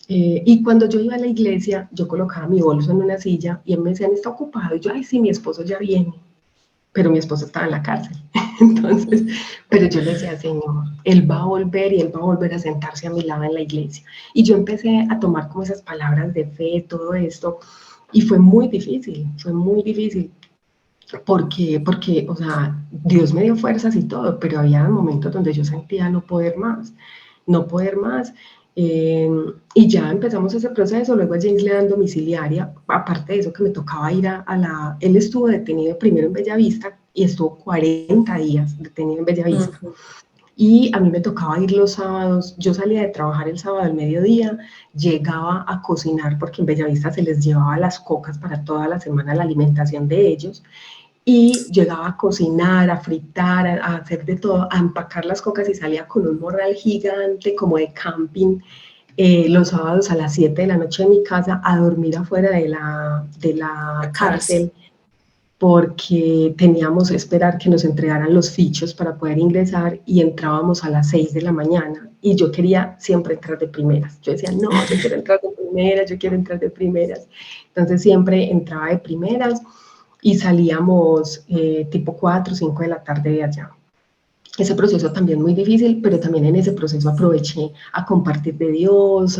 y cuando yo iba a la iglesia, yo colocaba mi bolso en una silla y él me decía, ¿está ocupado? Y yo, ay, sí, mi esposo ya viene. pero mi esposo estaba en la cárcel. Entonces, pero yo le decía, Señor, Él va a volver y Él va a volver a sentarse a mi lado en la iglesia. Y yo empecé a tomar como esas palabras de fe, todo esto, y fue muy difícil, porque, o sea, Dios me dio fuerzas y todo, pero había momentos donde yo sentía no poder más, no poder más. eh, y ya empezamos ese proceso, luego a James le dan domiciliaria, aparte de eso que me tocaba ir él estuvo detenido primero en Bellavista y estuvo 40 días detenido en Bellavista. Y a mí me tocaba ir los sábados, yo salía de trabajar el sábado al mediodía, llegaba a cocinar porque en Bellavista se les llevaba las cocas para toda la semana la alimentación de ellos, y llegaba a cocinar, a fritar, a hacer de todo, a empacar las cocas y salía con un morral gigante como de camping los sábados a las 7 de la noche en mi casa a dormir afuera de la cárcel porque teníamos que esperar que nos entregaran los fichos para poder ingresar y entrábamos a las 6 de la mañana y yo quería siempre entrar de primeras. Yo decía, no, yo quiero entrar de primeras, yo quiero entrar de primeras. Entonces siempre entraba de primeras y salíamos tipo 4 o 5 de la tarde de allá. Ese proceso también muy difícil, pero también en ese proceso aproveché a compartir de Dios,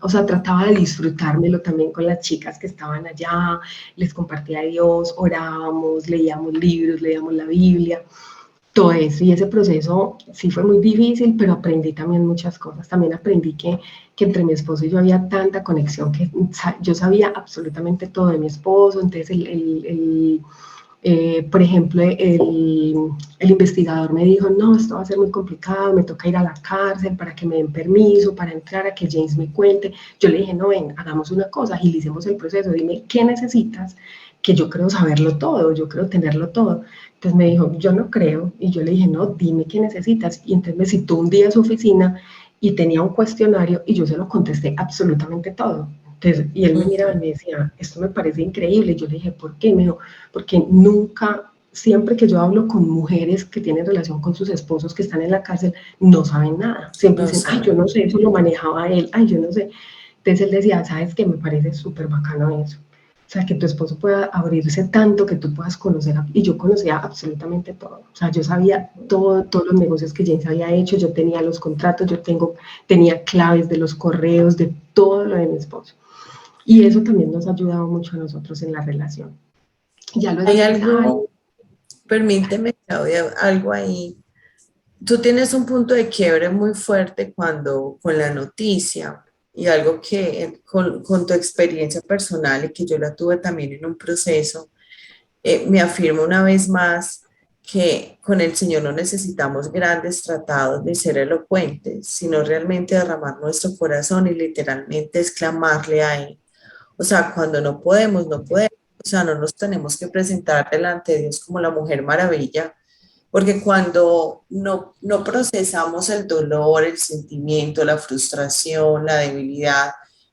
o sea, trataba de disfrutármelo también con las chicas que estaban allá, les compartía de Dios, orábamos, leíamos libros, leíamos la Biblia, todo eso. Y ese proceso sí fue muy difícil, pero aprendí también muchas cosas. También aprendí que entre mi esposo y yo había tanta conexión que yo sabía absolutamente todo de mi esposo, entonces por ejemplo, el investigador me dijo, no, esto va a ser muy complicado, me toca ir a la cárcel para que me den permiso, para entrar, a que James me cuente. Yo le dije, no, ven, hagamos una cosa, agilicemos el proceso, dime qué necesitas, que yo creo saberlo todo, yo creo tenerlo todo. Entonces me dijo, yo no creo, y yo le dije, no, dime qué necesitas. Y entonces me citó un día a su oficina y tenía un cuestionario y yo se lo contesté absolutamente todo. Entonces, y él me miraba y me decía, esto me parece increíble. Yo le dije, ¿por qué? Me dijo, porque nunca, siempre que yo hablo con mujeres que tienen relación con sus esposos que están en la cárcel, no saben nada. Siempre No dicen, ay, yo saben. no sé, eso lo manejaba él, ay, yo no sé. Entonces él decía, ¿sabes qué? Me parece súper bacano eso. O sea, que tu esposo pueda abrirse tanto, que tú puedas conocer, y yo conocía absolutamente todo. O sea, yo sabía todo, todos los negocios que James había hecho, yo tenía los contratos, tenía claves de los correos, de todo lo de mi esposo. Y eso también nos ha ayudado mucho a nosotros en la relación. Y ya luego Hay James, ay, algo, permíteme, Claudia, algo ahí. Tú tienes un punto de quiebre muy fuerte cuando con la noticia y algo que con tu experiencia personal y que yo la tuve también en un proceso, me afirma una vez más que con el Señor no necesitamos grandes tratados ni ser elocuentes, sino realmente derramar nuestro corazón y literalmente exclamarle a Él. O sea, cuando no podemos, no podemos. O sea, no nos tenemos que presentar delante de Dios como la Mujer Maravilla, porque cuando no procesamos el dolor, el sentimiento, la frustración, la debilidad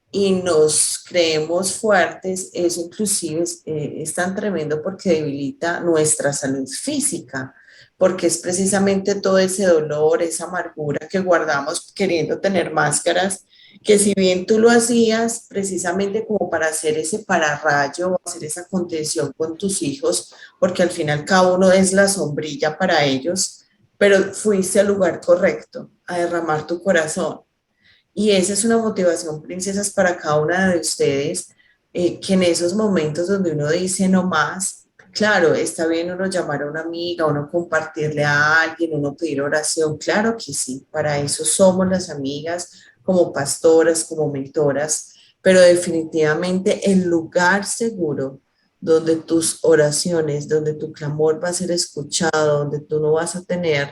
y nos creemos fuertes, eso inclusive es tan tremendo porque debilita nuestra salud física, porque es precisamente todo ese dolor, esa amargura que guardamos queriendo tener máscaras, que si bien tú lo hacías precisamente como para hacer ese pararrayo o hacer esa contención con tus hijos, porque al final cada uno es la sombrilla para ellos, pero fuiste al lugar correcto, a derramar tu corazón. Y esa es una motivación, princesas, para cada una de ustedes, que en esos momentos donde uno dice no más, claro, está bien uno llamar a una amiga, uno compartirle a alguien, uno pedir oración, claro que sí, para eso somos las amigas como pastoras, como mentoras, pero definitivamente el lugar seguro donde tus oraciones, donde tu clamor va a ser escuchado, donde tú no vas a tener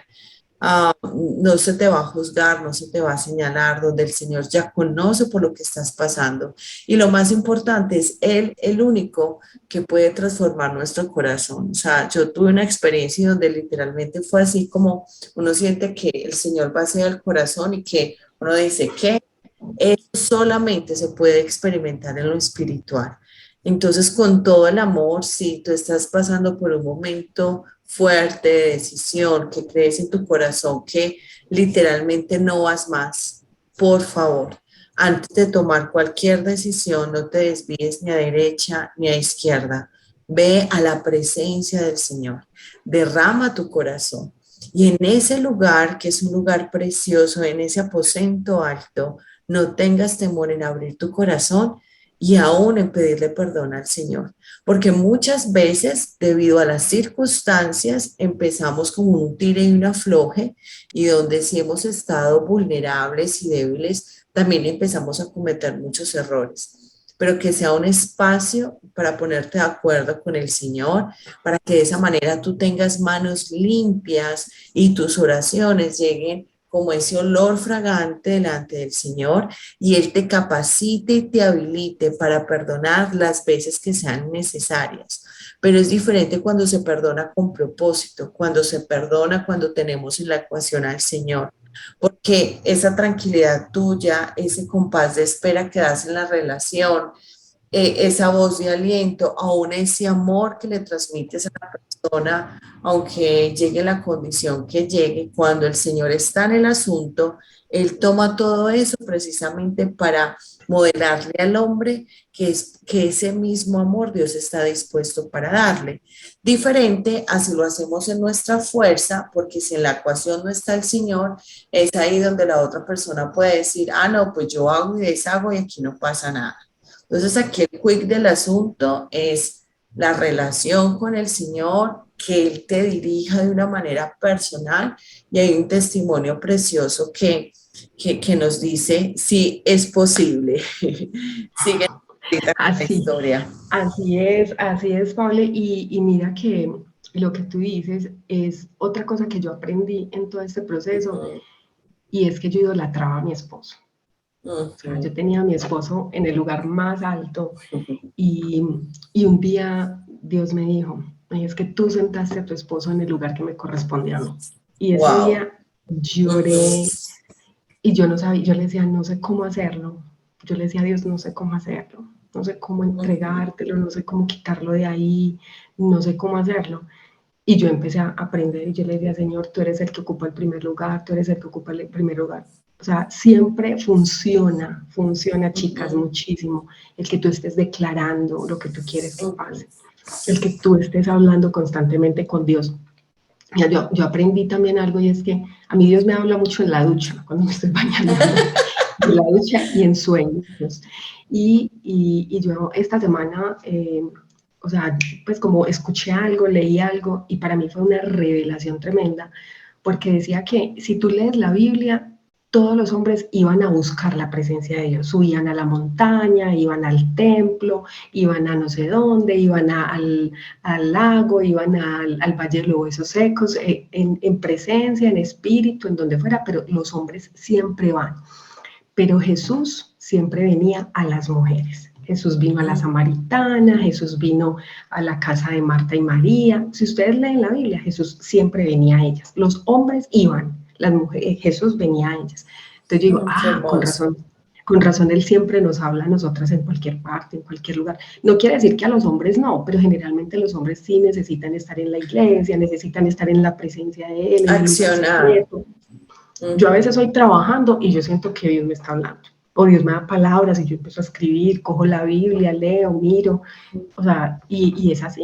no se te va a juzgar, no se te va a señalar, donde el Señor ya conoce por lo que estás pasando. Y lo más importante es Él, el único que puede transformar nuestro corazón. O sea, yo tuve una experiencia donde literalmente fue así como uno siente que el Señor va hacia el corazón y que uno dice que eso solamente se puede experimentar en lo espiritual. Entonces, con todo el amor, si tú estás pasando por un momento fuerte de decisión, que crees en tu corazón que literalmente no vas más, por favor, antes de tomar cualquier decisión, no te desvíes ni a derecha ni a izquierda. Ve a la presencia del Señor. derrama tu corazón. Y en ese lugar, que es un lugar precioso, en ese aposento alto, no tengas temor en abrir tu corazón y aún en pedirle perdón al Señor. Porque muchas veces, debido a las circunstancias, empezamos como un tire y un afloje, y donde si hemos estado vulnerables y débiles, también empezamos a cometer muchos errores. Pero que sea un espacio para ponerte de acuerdo con el Señor, para que de esa manera tú tengas manos limpias y tus oraciones lleguen como ese olor fragante delante del Señor, y Él te capacite y te habilite para perdonar las veces que sean necesarias. Pero es diferente cuando se perdona con propósito, cuando se perdona cuando tenemos en la ecuación al Señor, porque esa tranquilidad tuya, ese compás de espera que das en la relación, esa voz de aliento, aún ese amor que le transmites a la persona, aunque llegue la condición que llegue, cuando el Señor está en el asunto, Él toma todo eso precisamente para modelarle al hombre que ese mismo amor Dios está dispuesto para darle. Diferente a si lo hacemos en nuestra fuerza, porque si en la ecuación no está el Señor, es ahí donde la otra persona puede decir, ah, no, pues yo hago y deshago y aquí no pasa nada. Entonces aquí el quick del asunto es la relación con el Señor, que Él te dirija de una manera personal, y hay un testimonio precioso que nos dice si es posible. Sigue la Así, historia. así es, Pablo, y mira que lo que tú dices es otra cosa que yo aprendí en todo este proceso, y es que yo idolatraba a mi esposo. O sea, yo tenía a mi esposo en el lugar más alto, y un día Dios me dijo, es que tú sentaste a tu esposo en el lugar que me corresponde a mí. Y ese Wow. día lloré, y yo no sabía, yo le decía, no sé cómo hacerlo. Yo le decía a Dios, no sé cómo hacerlo, no sé cómo entregártelo, no sé cómo quitarlo de ahí, no sé cómo hacerlo. Y yo empecé a aprender, y yo le decía, Señor, tú eres el que ocupa el primer lugar, tú eres el que ocupa el primer lugar. O sea, siempre funciona, chicas, muchísimo, el que tú estés declarando lo que tú quieres que pase, el que tú estés hablando constantemente con Dios. Mira, yo aprendí también algo, y es que a mí Dios me habla mucho en la ducha, cuando me estoy bañando, en la ducha y en sueños. Y yo esta semana, o sea, pues como escuché algo, leí algo, y para mí fue una revelación tremenda, porque decía que si tú lees la Biblia, todos los hombres iban a buscar la presencia de Dios, subían a la montaña, iban al templo, iban a no sé dónde, iban al lago, iban al Valle de los Huesos Secos, en presencia, en espíritu, en donde fuera, pero los hombres siempre van. Pero Jesús siempre venía a las mujeres. Jesús vino a la samaritana, Jesús vino a la casa de Marta y María. Si ustedes leen la Biblia, Jesús siempre venía a ellas. Los hombres iban, las mujeres, Jesús venía a ellas. Entonces yo digo, con razón Él siempre nos habla a nosotras en cualquier parte, en cualquier lugar. No quiere decir que a los hombres no, pero generalmente los hombres sí necesitan estar en la iglesia, necesitan estar en la presencia de Él, en el lugar secreto. Yo a veces estoy trabajando y yo siento que Dios me está hablando, o Dios me da palabras y yo empiezo a escribir, cojo la Biblia, leo, miro, o sea, y es así.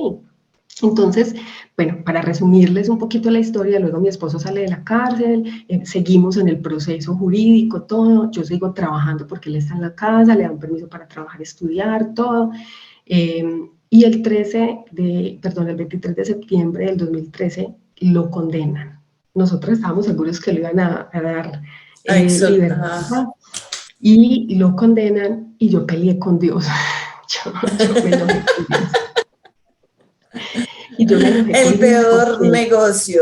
Entonces, bueno, para resumirles un poquito la historia, luego mi esposo sale de la cárcel, seguimos en el proceso jurídico, todo, yo sigo trabajando porque él está en la casa, le dan permiso para trabajar, estudiar, todo, y el 23 de septiembre del 2013 lo condenan. Nosotros estábamos seguros que le iban a dar libertad, y lo condenan, y yo peleé con Dios. yo me enojé con Dios. Y yo me enojé con el peor negocio.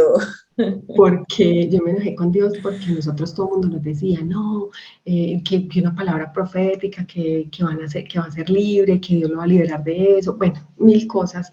Porque yo me enojé con Dios, porque nosotros todo el mundo nos decía, no, que una palabra profética, que va a ser libre, que Dios lo va a liberar de eso, bueno, mil cosas.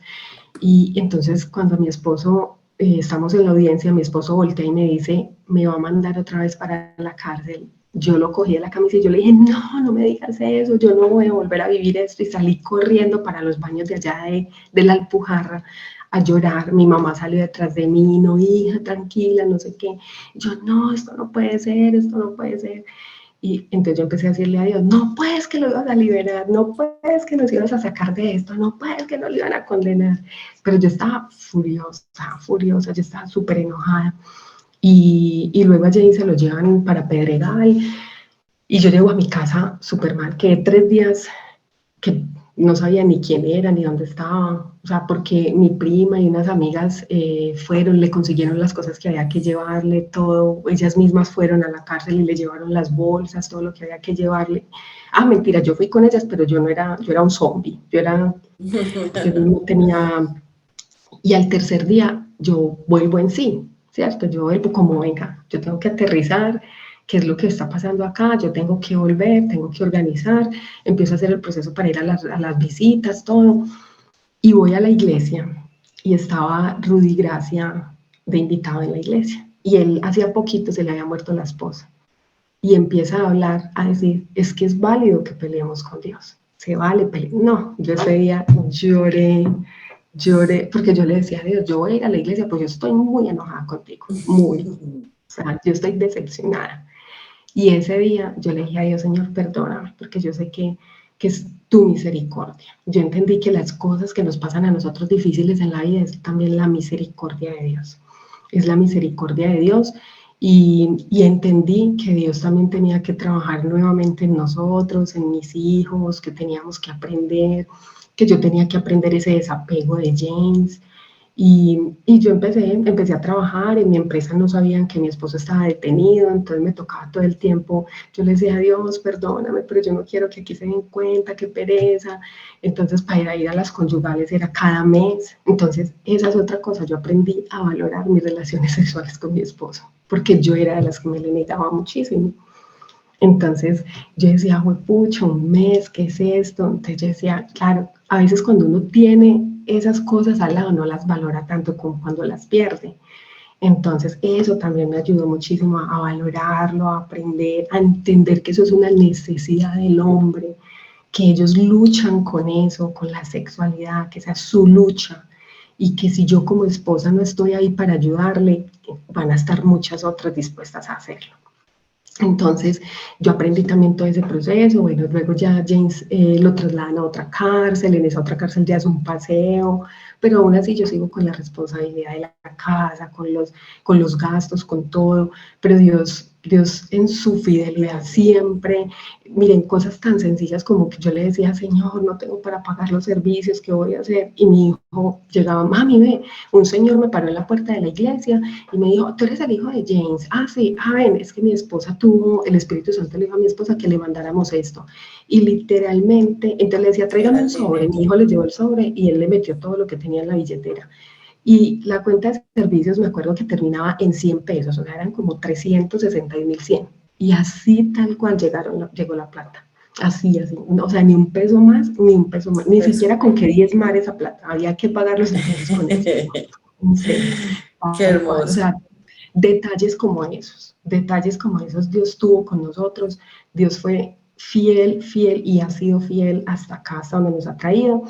Y entonces cuando mi esposo, estamos en la audiencia, mi esposo voltea y me dice, me va a mandar otra vez para la cárcel. Yo lo cogí de la camisa y yo le dije, no me digas eso, yo no voy a volver a vivir esto, y salí corriendo para los baños de allá de la Alpujarra a llorar. Mi mamá salió detrás de mí, no, hija, tranquila, no sé qué. Yo, no, esto no puede ser, esto no puede ser. Y entonces yo empecé a decirle a Dios, no puedes que lo ibas a liberar, no puedes que nos ibas a sacar de esto, no puedes que nos lo iban a condenar. Pero yo estaba furiosa, yo estaba súper enojada. Y luego a Jane se lo llevan para Pedregal y yo llego a mi casa súper mal, quedé 3 días que no sabía ni quién era, ni dónde estaba, o sea, porque mi prima y unas amigas fueron, le consiguieron las cosas que había que llevarle, todo, ellas mismas fueron a la cárcel y le llevaron las bolsas, todo lo que había que llevarle. Ah, mentira, yo fui con ellas, pero yo era un zombie, yo no tenía, y al tercer día yo vuelvo en sí, ¿cierto? Yo vuelvo como, venga, yo tengo que aterrizar, qué es lo que está pasando acá, yo tengo que volver, tengo que organizar, empiezo a hacer el proceso para ir a las visitas, todo, y voy a la iglesia, y estaba Rudy Gracia de invitado en la iglesia, y él hacía poquito se le había muerto la esposa, y empieza a hablar, a decir, es que es válido que peleemos con Dios, se vale pelear. No, yo ese día lloré, porque yo le decía a Dios, yo voy a ir a la iglesia, pues yo estoy muy enojada contigo, muy, o sea, yo estoy decepcionada. Y ese día yo le dije a Dios, Señor, perdóname, porque yo sé que es tu misericordia. Yo entendí que las cosas que nos pasan a nosotros difíciles en la vida es también la misericordia de Dios. Es la misericordia de Dios y entendí que Dios también tenía que trabajar nuevamente en nosotros, en mis hijos, que teníamos que aprender, que yo tenía que aprender ese desapego de James. Y yo empecé a trabajar, en mi empresa no sabían que mi esposo estaba detenido, entonces me tocaba todo el tiempo, yo le decía a Dios, perdóname, pero yo no quiero que aquí se den cuenta, qué pereza. Entonces para ir a las conyugales era cada mes, entonces esa es otra cosa, yo aprendí a valorar mis relaciones sexuales con mi esposo, porque yo era de las que me le negaba muchísimo. Entonces yo decía, pucha, un mes, ¿qué es esto? Entonces yo decía, claro, a veces cuando uno tiene esas cosas al lado no las valora tanto como cuando las pierde. Entonces eso también me ayudó muchísimo a valorarlo, a aprender, a entender que eso es una necesidad del hombre, que ellos luchan con eso, con la sexualidad, que esa es su lucha y que si yo como esposa no estoy ahí para ayudarle, van a estar muchas otras dispuestas a hacerlo. Entonces yo aprendí también todo ese proceso, bueno, luego ya James lo trasladan a otra cárcel, en esa otra cárcel ya es un paseo, pero aún así yo sigo con la responsabilidad de la casa, con los gastos, con todo, pero Dios en su fidelidad siempre, miren, cosas tan sencillas como que yo le decía, Señor, no tengo para pagar los servicios, ¿qué voy a hacer? Y mi hijo llegaba, mami, ve, un señor me paró en la puerta de la iglesia y me dijo, tú eres el hijo de James. Ah, sí, ven, es que mi esposa tuvo, el Espíritu Santo le dijo a mi esposa que le mandáramos esto. Y literalmente, entonces le decía, tráigame un sobre. Mi hijo le llevó el sobre y él le metió todo lo que tenía en la billetera. Y la cuenta de servicios me acuerdo que terminaba en 100 pesos, o sea, eran como 361.100. Y así tal cual llegó la plata. Así, o sea, ni un peso más, ni un peso más, ni siquiera con que diezmar esa plata, había que pagar los servicios con eso. En serio, Qué tal cual, o hermoso. sea, detalles como esos Dios tuvo con nosotros, Dios fue fiel, fiel y ha sido fiel hasta acá, hasta donde nos ha traído.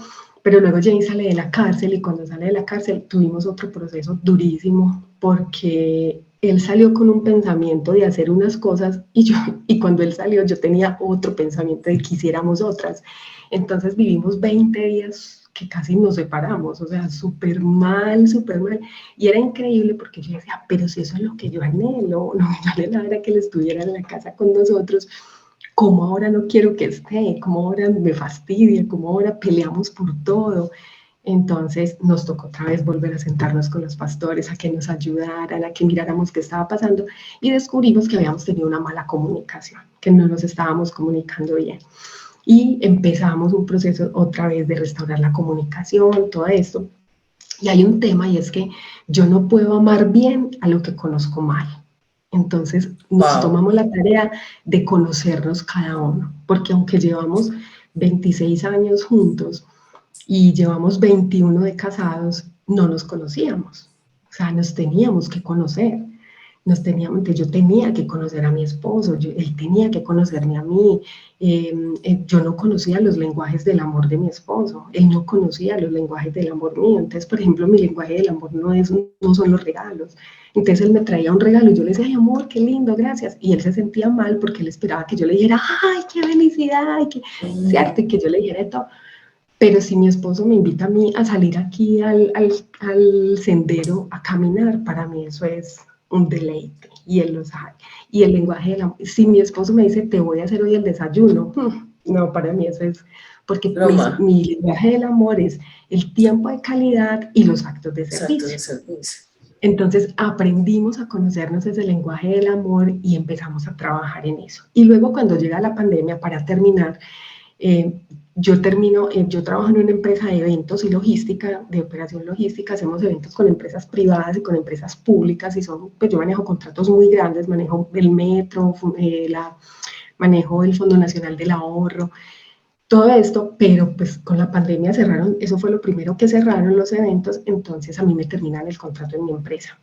Pero luego Jane sale de la cárcel y cuando sale de la cárcel tuvimos otro proceso durísimo porque él salió con un pensamiento de hacer unas cosas y cuando él salió yo tenía otro pensamiento de que hiciéramos otras. Entonces vivimos 20 días que casi nos separamos, o sea, súper mal, súper mal. Y era increíble porque yo decía, pero si eso es lo que yo anhelo, no me vale la hora que él estuviera en la casa con nosotros, como ahora no quiero que esté, como ahora me fastidia, como ahora peleamos por todo. Entonces nos tocó otra vez volver a sentarnos con los pastores, a que nos ayudaran, a que miráramos qué estaba pasando y descubrimos que habíamos tenido una mala comunicación, que no nos estábamos comunicando bien. Y empezamos un proceso otra vez de restaurar la comunicación, todo esto. Y hay un tema y es que yo no puedo amar bien a lo que conozco mal. Entonces nos tomamos la tarea de conocernos cada uno, porque aunque llevamos 26 años juntos y llevamos 21 de casados, no nos conocíamos. O sea, nos teníamos que conocer. entonces yo tenía que conocer a mi esposo, él tenía que conocerme a mí. Yo no conocía los lenguajes del amor de mi esposo, él no conocía los lenguajes del amor mío. Entonces, por ejemplo, mi lenguaje del amor no son los regalos. Entonces él me traía un regalo y yo le decía, ay amor, qué lindo, gracias. Y él se sentía mal porque él esperaba que yo le dijera, ay, qué felicidad, ¿cierto? Y que yo le dijera todo. Pero si mi esposo me invita a mí a salir aquí al sendero a caminar, para mí eso es un deleite, y él lo sabe. Y el lenguaje del amor, si mi esposo me dice, te voy a hacer hoy el desayuno, no, para mí eso es, porque mi lenguaje del amor es el tiempo de calidad y los actos de servicio. Entonces aprendimos a conocernos ese lenguaje del amor y empezamos a trabajar en eso. Y luego cuando llega la pandemia, para terminar, yo trabajo en una empresa de eventos y logística, de operación logística, hacemos eventos con empresas privadas y con empresas públicas, y pues yo manejo contratos muy grandes, manejo el metro, manejo el Fondo Nacional del Ahorro, todo esto, pero pues con la pandemia cerraron, eso fue lo primero que cerraron los eventos, entonces a mí me terminan el contrato en mi empresa.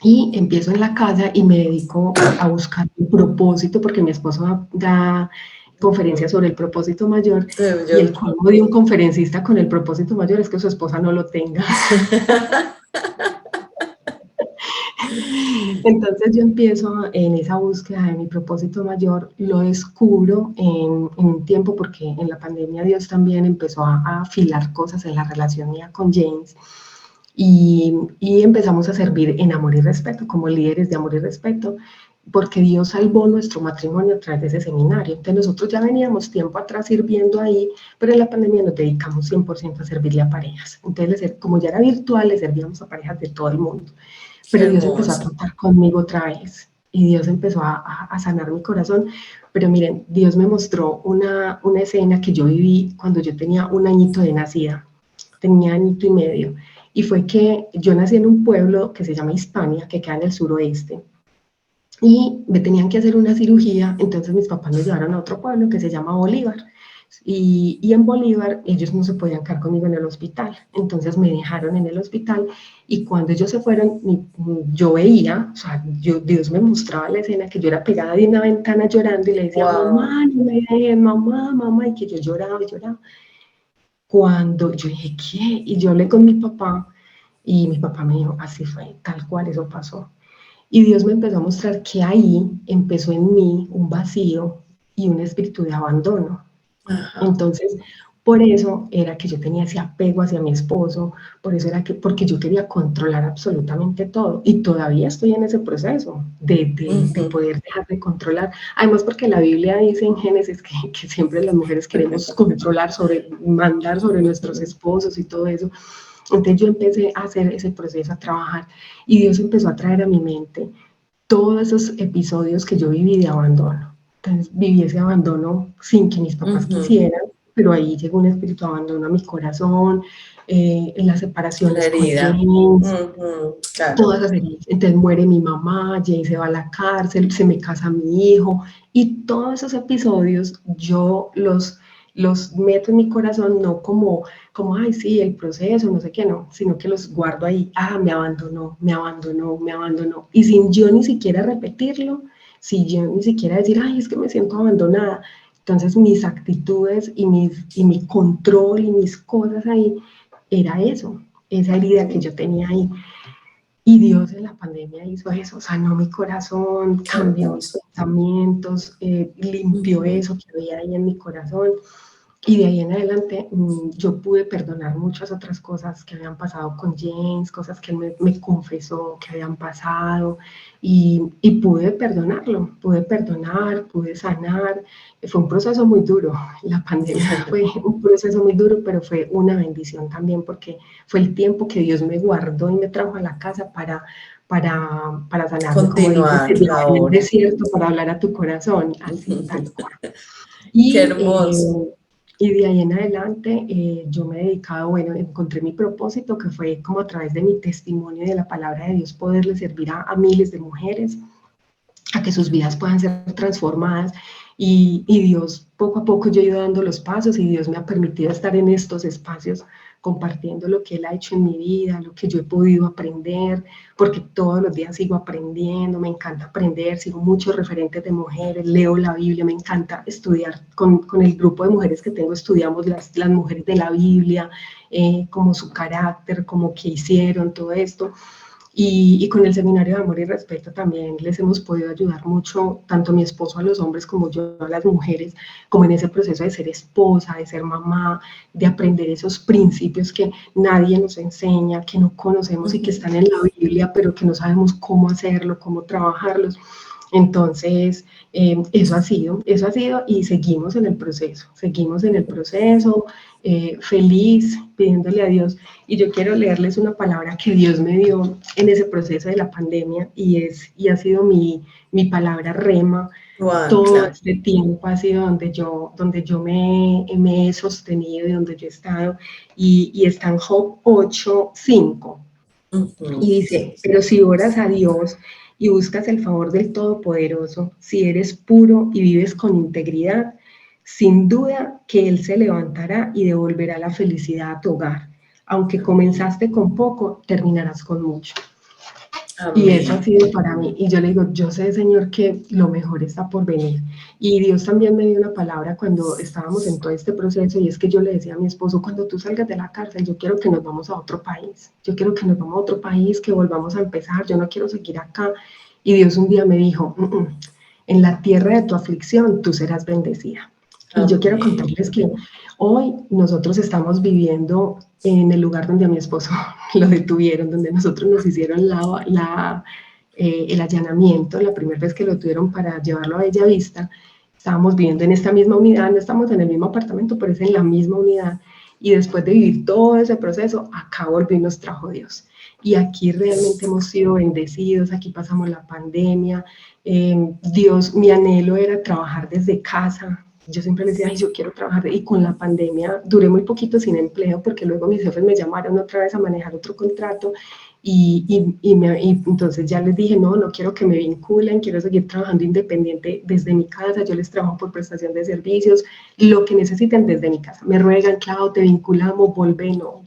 Y empiezo en la casa y me dedico a buscar un propósito, porque mi esposo da conferencias sobre el propósito mayor, y el colmo de un conferencista con el propósito mayor es que su esposa no lo tenga. Entonces yo empiezo en esa búsqueda de mi propósito mayor, lo descubro en un tiempo, porque en la pandemia Dios también empezó a afilar cosas en la relación mía con James, y empezamos a servir en Amor y Respeto, como líderes de Amor y Respeto, porque Dios salvó nuestro matrimonio a través de ese seminario. Entonces nosotros ya veníamos tiempo atrás sirviendo ahí, pero en la pandemia nos dedicamos 100% a servirle a parejas. Entonces, como ya era virtual, le servíamos a parejas de todo el mundo. Pero Dios empezó a tratar conmigo otra vez, y Dios empezó a sanar mi corazón. Pero miren, Dios me mostró una escena que yo viví cuando yo tenía 1 añito de nacida, tenía 1 añito y medio, y fue que yo nací en un pueblo que se llama Hispania, que queda en el suroeste, y me tenían que hacer una cirugía, entonces mis papás me llevaron a otro pueblo que se llama Bolívar, y en Bolívar ellos no se podían quedar conmigo en el hospital, entonces me dejaron en el hospital, y cuando ellos se fueron, yo veía, o sea, Dios me mostraba la escena, que yo era pegada de una ventana llorando, y le decía, mamá, no me dejen, mamá, mamá, y que yo lloraba y lloraba. Cuando yo dije, ¿qué? Y yo hablé con mi papá, y mi papá me dijo, así fue, tal cual, eso pasó. Y Dios me empezó a mostrar que ahí empezó en mí un vacío y un espíritu de abandono. Ajá. Entonces, por eso era que yo tenía ese apego hacia mi esposo, por eso era porque yo quería controlar absolutamente todo, y todavía estoy en ese proceso de poder dejar de controlar. Además, porque la Biblia dice en Génesis que siempre las mujeres queremos controlar, mandar sobre nuestros esposos y todo eso. Entonces yo empecé a hacer ese proceso, a trabajar, y Dios empezó a traer a mi mente todos esos episodios que yo viví de abandono. Entonces viví ese abandono sin que mis papás quisieran, pero ahí llegó un espíritu de abandono a mi corazón, en las separaciones con James, claro. Todas las heridas. Entonces muere mi mamá, James se va a la cárcel, se me casa mi hijo, y todos esos episodios yo los meto en mi corazón, no como, ay, sí, el proceso, no sé qué, no, sino que los guardo ahí. Me abandonó, me abandonó, me abandonó. Y sin yo ni siquiera repetirlo, sin yo ni siquiera decir, ay, es que me siento abandonada. Entonces mis actitudes y mi control y mis cosas ahí, era eso, esa herida que yo tenía ahí. Y Dios en la pandemia hizo eso, sanó mi corazón, cambió mis pensamientos, limpió eso que había ahí en mi corazón. Y de ahí en adelante yo pude perdonar muchas otras cosas que habían pasado con James, cosas que él me confesó que habían pasado, y pude perdonarlo, pude perdonar, pude sanar. Fue un proceso muy duro, la pandemia fue un proceso muy duro, pero fue una bendición también, porque fue el tiempo que Dios me guardó y me trajo a la casa para sanar. Continuar como en el desierto, para hablar a tu corazón, así tal cual. Y, qué hermoso. Y de ahí en adelante yo me he dedicado, encontré mi propósito, que fue como a través de mi testimonio y de la palabra de Dios poderle servir a miles de mujeres, a que sus vidas puedan ser transformadas. y Dios, poco a poco yo he ido dando los pasos y Dios me ha permitido estar en estos espacios compartiendo lo que Él ha hecho en mi vida, lo que yo he podido aprender, porque todos los días sigo aprendiendo, me encanta aprender, sigo muchos referentes de mujeres, leo la Biblia, me encanta estudiar con el grupo de mujeres que tengo, estudiamos las mujeres de la Biblia, como su carácter, como qué hicieron, todo esto. Y con el Seminario de Amor y Respeto también les hemos podido ayudar mucho, tanto mi esposo a los hombres como yo a las mujeres, como en ese proceso de ser esposa, de ser mamá, de aprender esos principios que nadie nos enseña, que no conocemos y que están en la Biblia, pero que no sabemos cómo hacerlo, cómo trabajarlos. Entonces, eso ha sido y seguimos en el proceso, feliz, pidiéndole a Dios. Y yo quiero leerles una palabra que Dios me dio en ese proceso de la pandemia y ha sido mi palabra rema. Todo este tiempo ha sido donde yo me he sostenido y donde yo he estado. Y está en Job 8:5. Y dice, pero si oras a Dios y buscas el favor del Todopoderoso, si eres puro y vives con integridad, sin duda que Él se levantará y devolverá la felicidad a tu hogar. Aunque comenzaste con poco, terminarás con mucho. Amén. Y eso ha sido para mí. Y yo le digo, yo sé, Señor, que lo mejor está por venir. Y Dios también me dio una palabra cuando estábamos en todo este proceso, y es que yo le decía a mi esposo, cuando tú salgas de la cárcel, yo quiero que nos vamos a otro país. Yo quiero que nos vamos a otro país, que volvamos a empezar. Yo no quiero seguir acá. Y Dios un día me dijo, en la tierra de tu aflicción, tú serás bendecida. Y yo quiero contarles que hoy nosotros estamos viviendo en el lugar donde a mi esposo lo detuvieron, donde nosotros nos hicieron el allanamiento, la primera vez que lo tuvieron para llevarlo a Bellavista. Estábamos viviendo en esta misma unidad, no estamos en el mismo apartamento, pero es en la misma unidad. Y después de vivir todo ese proceso, acá volvió y nos trajo Dios. Y aquí realmente hemos sido bendecidos, aquí pasamos la pandemia. Dios, mi anhelo era trabajar desde casa. Yo siempre les decía, ay, yo quiero trabajar, y con la pandemia duré muy poquito sin empleo, porque luego mis jefes me llamaron otra vez a manejar otro contrato, y entonces ya les dije, no quiero que me vinculen, quiero seguir trabajando independiente desde mi casa, yo les trabajo por prestación de servicios, lo que necesiten desde mi casa. Me ruegan, Clau, te vinculamos, volvé, yo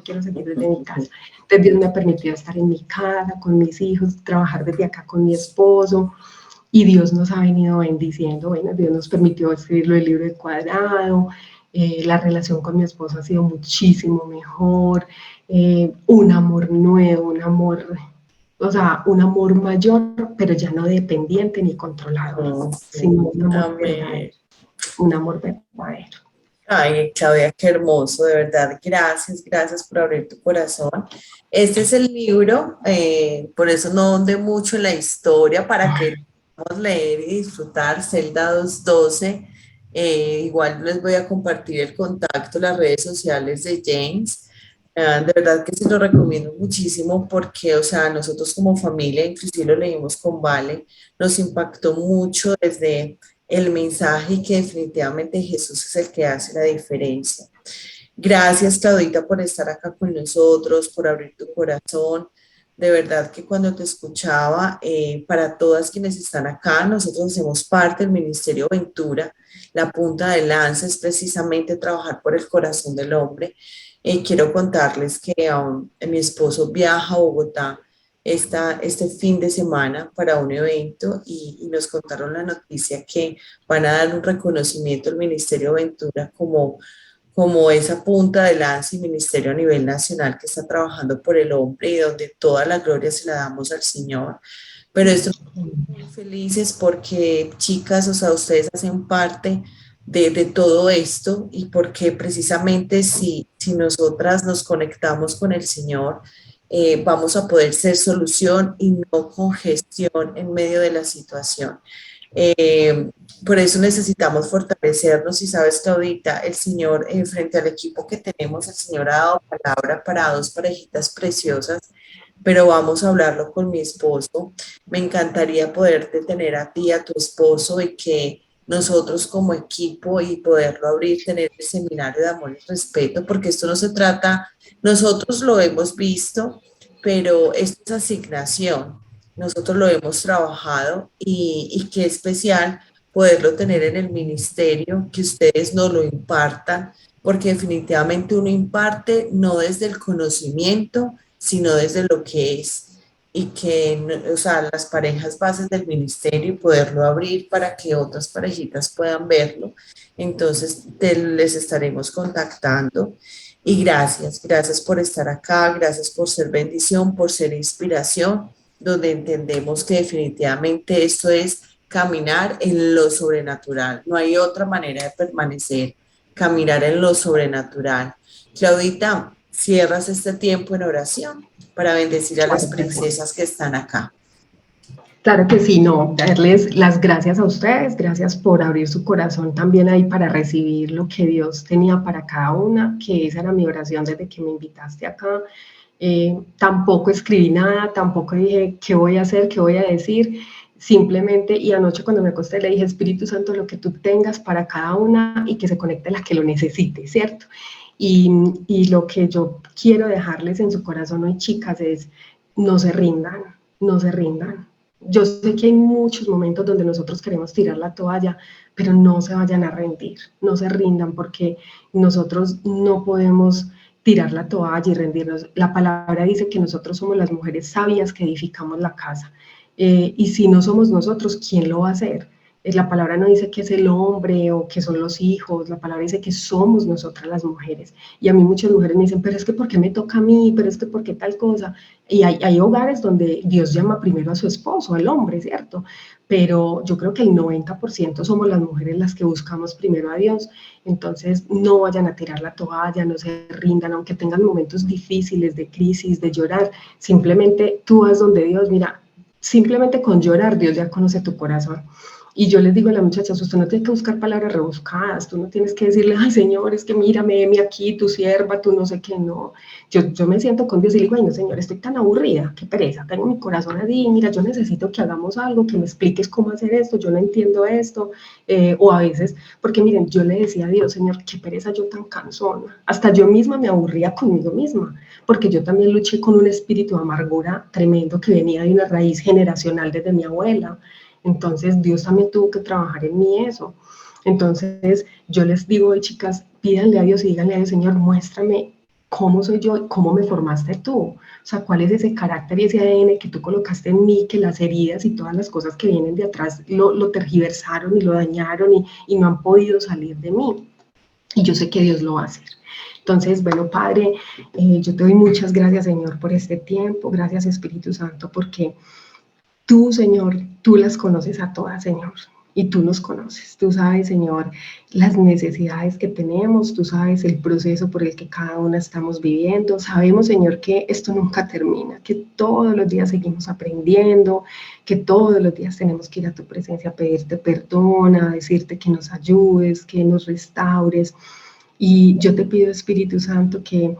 quiero seguir desde mi casa. Entonces Dios me ha permitido estar en mi casa, con mis hijos, trabajar desde acá con mi esposo. Y Dios nos ha venido bendiciendo. Bueno, Dios nos permitió escribirlo el libro de Cuadrado. La relación con mi esposo ha sido muchísimo mejor. Un amor nuevo, un amor mayor, pero ya no dependiente ni controlado, sino un amor verdadero. Un amor verdadero. Ay, Claudia, qué hermoso, de verdad. Gracias por abrir tu corazón. Este es el libro, por eso no ahondé mucho en la historia, para que podamos leer y disfrutar. Celda 212. Igual les voy a compartir el contacto, las redes sociales de James. De verdad que se lo recomiendo muchísimo porque, o sea, nosotros como familia, inclusive lo leímos con Vale, nos impactó mucho desde el mensaje y que definitivamente Jesús es el que hace la diferencia. Gracias, Claudita, por estar acá con nosotros, por abrir tu corazón. De verdad que cuando te escuchaba, para todas quienes están acá, nosotros hacemos parte del Ministerio Ventura. La punta de lanza es precisamente trabajar por el corazón del hombre. Quiero contarles que mi esposo viaja a Bogotá este fin de semana para un evento y nos contaron la noticia que van a dar un reconocimiento al Ministerio Ventura como esa punta de lanza y ministerio a nivel nacional que está trabajando por el hombre y donde toda la gloria se la damos al Señor. Pero estoy muy felices porque, chicas, o sea, ustedes hacen parte de todo esto y porque precisamente si nosotras nos conectamos con el Señor, vamos a poder ser solución y no congestión en medio de la situación. Por eso necesitamos fortalecernos y sabes, Claudita, el Señor, frente al equipo que tenemos, el Señor ha dado palabra para dos parejitas preciosas, pero vamos a hablarlo con mi esposo. Me encantaría poderte tener a ti, a tu esposo, y que nosotros como equipo y poderlo abrir, tener el seminario de amor y respeto, porque esto no se trata, nosotros lo hemos visto, pero esto es asignación. Nosotros lo hemos trabajado y qué especial poderlo tener en el ministerio, que ustedes nos lo impartan, porque definitivamente uno imparte no desde el conocimiento, sino desde lo que es. Y que, o sea, las parejas bases del ministerio y poderlo abrir para que otras parejitas puedan verlo. Entonces, les estaremos contactando. Y gracias por estar acá, gracias por ser bendición, por ser inspiración, donde entendemos que definitivamente esto es caminar en lo sobrenatural. No hay otra manera de permanecer, caminar en lo sobrenatural. Claudita, cierras este tiempo en oración para bendecir a las Claro que sí. princesas que están acá. Claro que sí, no, darles las gracias a ustedes, gracias por abrir su corazón también ahí para recibir lo que Dios tenía para cada una, que esa era mi oración desde que me invitaste acá. Tampoco escribí nada, tampoco dije qué voy a hacer, qué voy a decir, simplemente, y anoche cuando me acosté le dije, Espíritu Santo, lo que tú tengas para cada una y que se conecte la que lo necesite, ¿cierto? Y lo que yo quiero dejarles en su corazón hoy, chicas, es no se rindan, no se rindan. Yo sé que hay muchos momentos donde nosotros queremos tirar la toalla, pero no se vayan a rendir, no se rindan porque nosotros no podemos tirar la toalla y rendirnos. La palabra dice que nosotros somos las mujeres sabias que edificamos la casa. Y si no somos nosotros, ¿quién lo va a hacer? La palabra no dice que es el hombre o que son los hijos, la palabra dice que somos nosotras las mujeres. Y a mí muchas mujeres me dicen, pero es que ¿por qué me toca a mí? Pero es que ¿por qué tal cosa? Y hay hogares donde Dios llama primero a su esposo, al hombre, ¿cierto? Pero yo creo que el 90% somos las mujeres las que buscamos primero a Dios. Entonces, no vayan a tirar la toalla, no se rindan, aunque tengan momentos difíciles de crisis, de llorar. Simplemente tú vas donde Dios, mira, simplemente con llorar Dios ya conoce tu corazón. Y yo les digo a las muchachas, usted no tiene que buscar palabras rebuscadas, tú no tienes que decirle, ay Señor, es que mírame, heme aquí, tu sierva, tú no sé qué, no. Yo me siento con Dios y le digo, ay no Señor, estoy tan aburrida, qué pereza, tengo mi corazón así, mira, yo necesito que hagamos algo, que me expliques cómo hacer esto, yo no entiendo esto, o a veces, porque miren, yo le decía a Dios, Señor, qué pereza yo tan cansona, hasta yo misma me aburría conmigo misma, porque yo también luché con un espíritu de amargura tremendo que venía de una raíz generacional desde mi abuela. Entonces Dios también tuvo que trabajar en mí eso. Entonces yo les digo, chicas, pídanle a Dios y díganle a Dios, Señor, muéstrame cómo soy yo, cómo me formaste tú. O sea, cuál es ese carácter y ese ADN que tú colocaste en mí, que las heridas y todas las cosas que vienen de atrás lo tergiversaron y lo dañaron y no han podido salir de mí. Y yo sé que Dios lo va a hacer. Entonces, bueno, Padre, yo te doy muchas gracias, Señor, por este tiempo. Gracias, Espíritu Santo, porque tú, Señor, tú las conoces a todas, Señor, y tú nos conoces. Tú sabes, Señor, las necesidades que tenemos, tú sabes el proceso por el que cada una estamos viviendo. Sabemos, Señor, que esto nunca termina, que todos los días seguimos aprendiendo, que todos los días tenemos que ir a tu presencia a pedirte perdón, a decirte que nos ayudes, que nos restaures. Y yo te pido, Espíritu Santo, que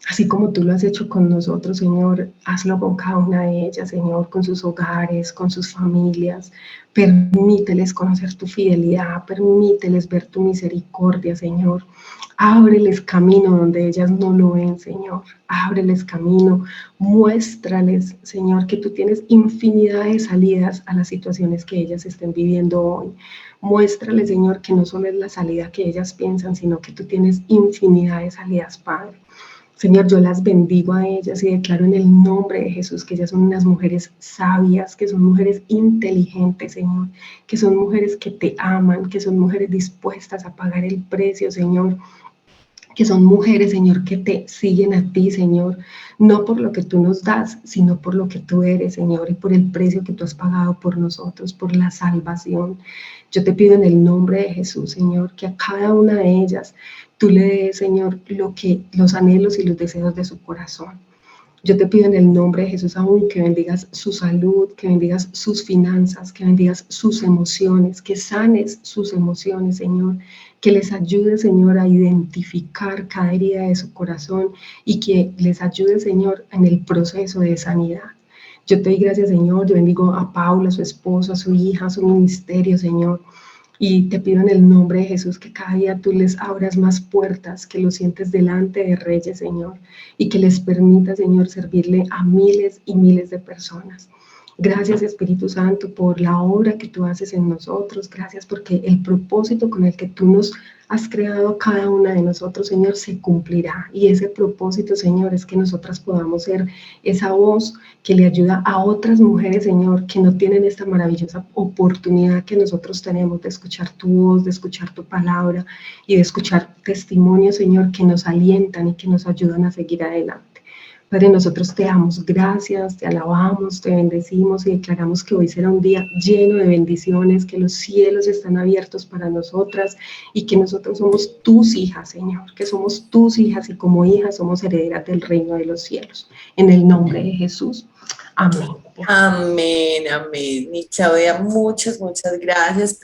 así como tú lo has hecho con nosotros, Señor, hazlo con cada una de ellas, Señor, con sus hogares, con sus familias. Permíteles conocer tu fidelidad, permíteles ver tu misericordia, Señor. Ábreles camino donde ellas no lo ven, Señor. Ábreles camino. Muéstrales, Señor, que tú tienes infinidad de salidas a las situaciones que ellas estén viviendo hoy. Muéstrales, Señor, que no solo es la salida que ellas piensan, sino que tú tienes infinidad de salidas, Padre. Señor, yo las bendigo a ellas y declaro en el nombre de Jesús que ellas son unas mujeres sabias, que son mujeres inteligentes, Señor, que son mujeres que te aman, que son mujeres dispuestas a pagar el precio, Señor, que son mujeres, Señor, que te siguen a ti, Señor, no por lo que tú nos das, sino por lo que tú eres, Señor, y por el precio que tú has pagado por nosotros, por la salvación. Yo te pido en el nombre de Jesús, Señor, que a cada una de ellas tú le des, Señor, los anhelos y los deseos de su corazón. Yo te pido en el nombre de Jesús aún que bendigas su salud, que bendigas sus finanzas, que bendigas sus emociones, que sanes sus emociones, Señor, que les ayude, Señor, a identificar cada herida de su corazón y que les ayude, Señor, en el proceso de sanidad. Yo te doy gracias, Señor, yo bendigo a Paula, a su esposo, a su hija, a su ministerio, Señor. Y te pido en el nombre de Jesús que cada día tú les abras más puertas, que los sientes delante de reyes, Señor, y que les permita, Señor, servirle a miles y miles de personas. Gracias, Espíritu Santo, por la obra que tú haces en nosotros. Gracias porque el propósito con el que tú nos has creado a cada una de nosotros, Señor, se cumplirá. Y ese propósito, Señor, es que nosotras podamos ser esa voz que le ayuda a otras mujeres, Señor, que no tienen esta maravillosa oportunidad que nosotros tenemos de escuchar tu voz, de escuchar tu palabra y de escuchar testimonios, Señor, que nos alientan y que nos ayudan a seguir adelante. Padre, nosotros te damos gracias, te alabamos, te bendecimos y declaramos que hoy será un día lleno de bendiciones, que los cielos están abiertos para nosotras y que nosotros somos tus hijas, Señor, que somos tus hijas y como hijas somos herederas del reino de los cielos. En el nombre de Jesús. Amén. Amén, amén. Mi Claudia, muchas gracias.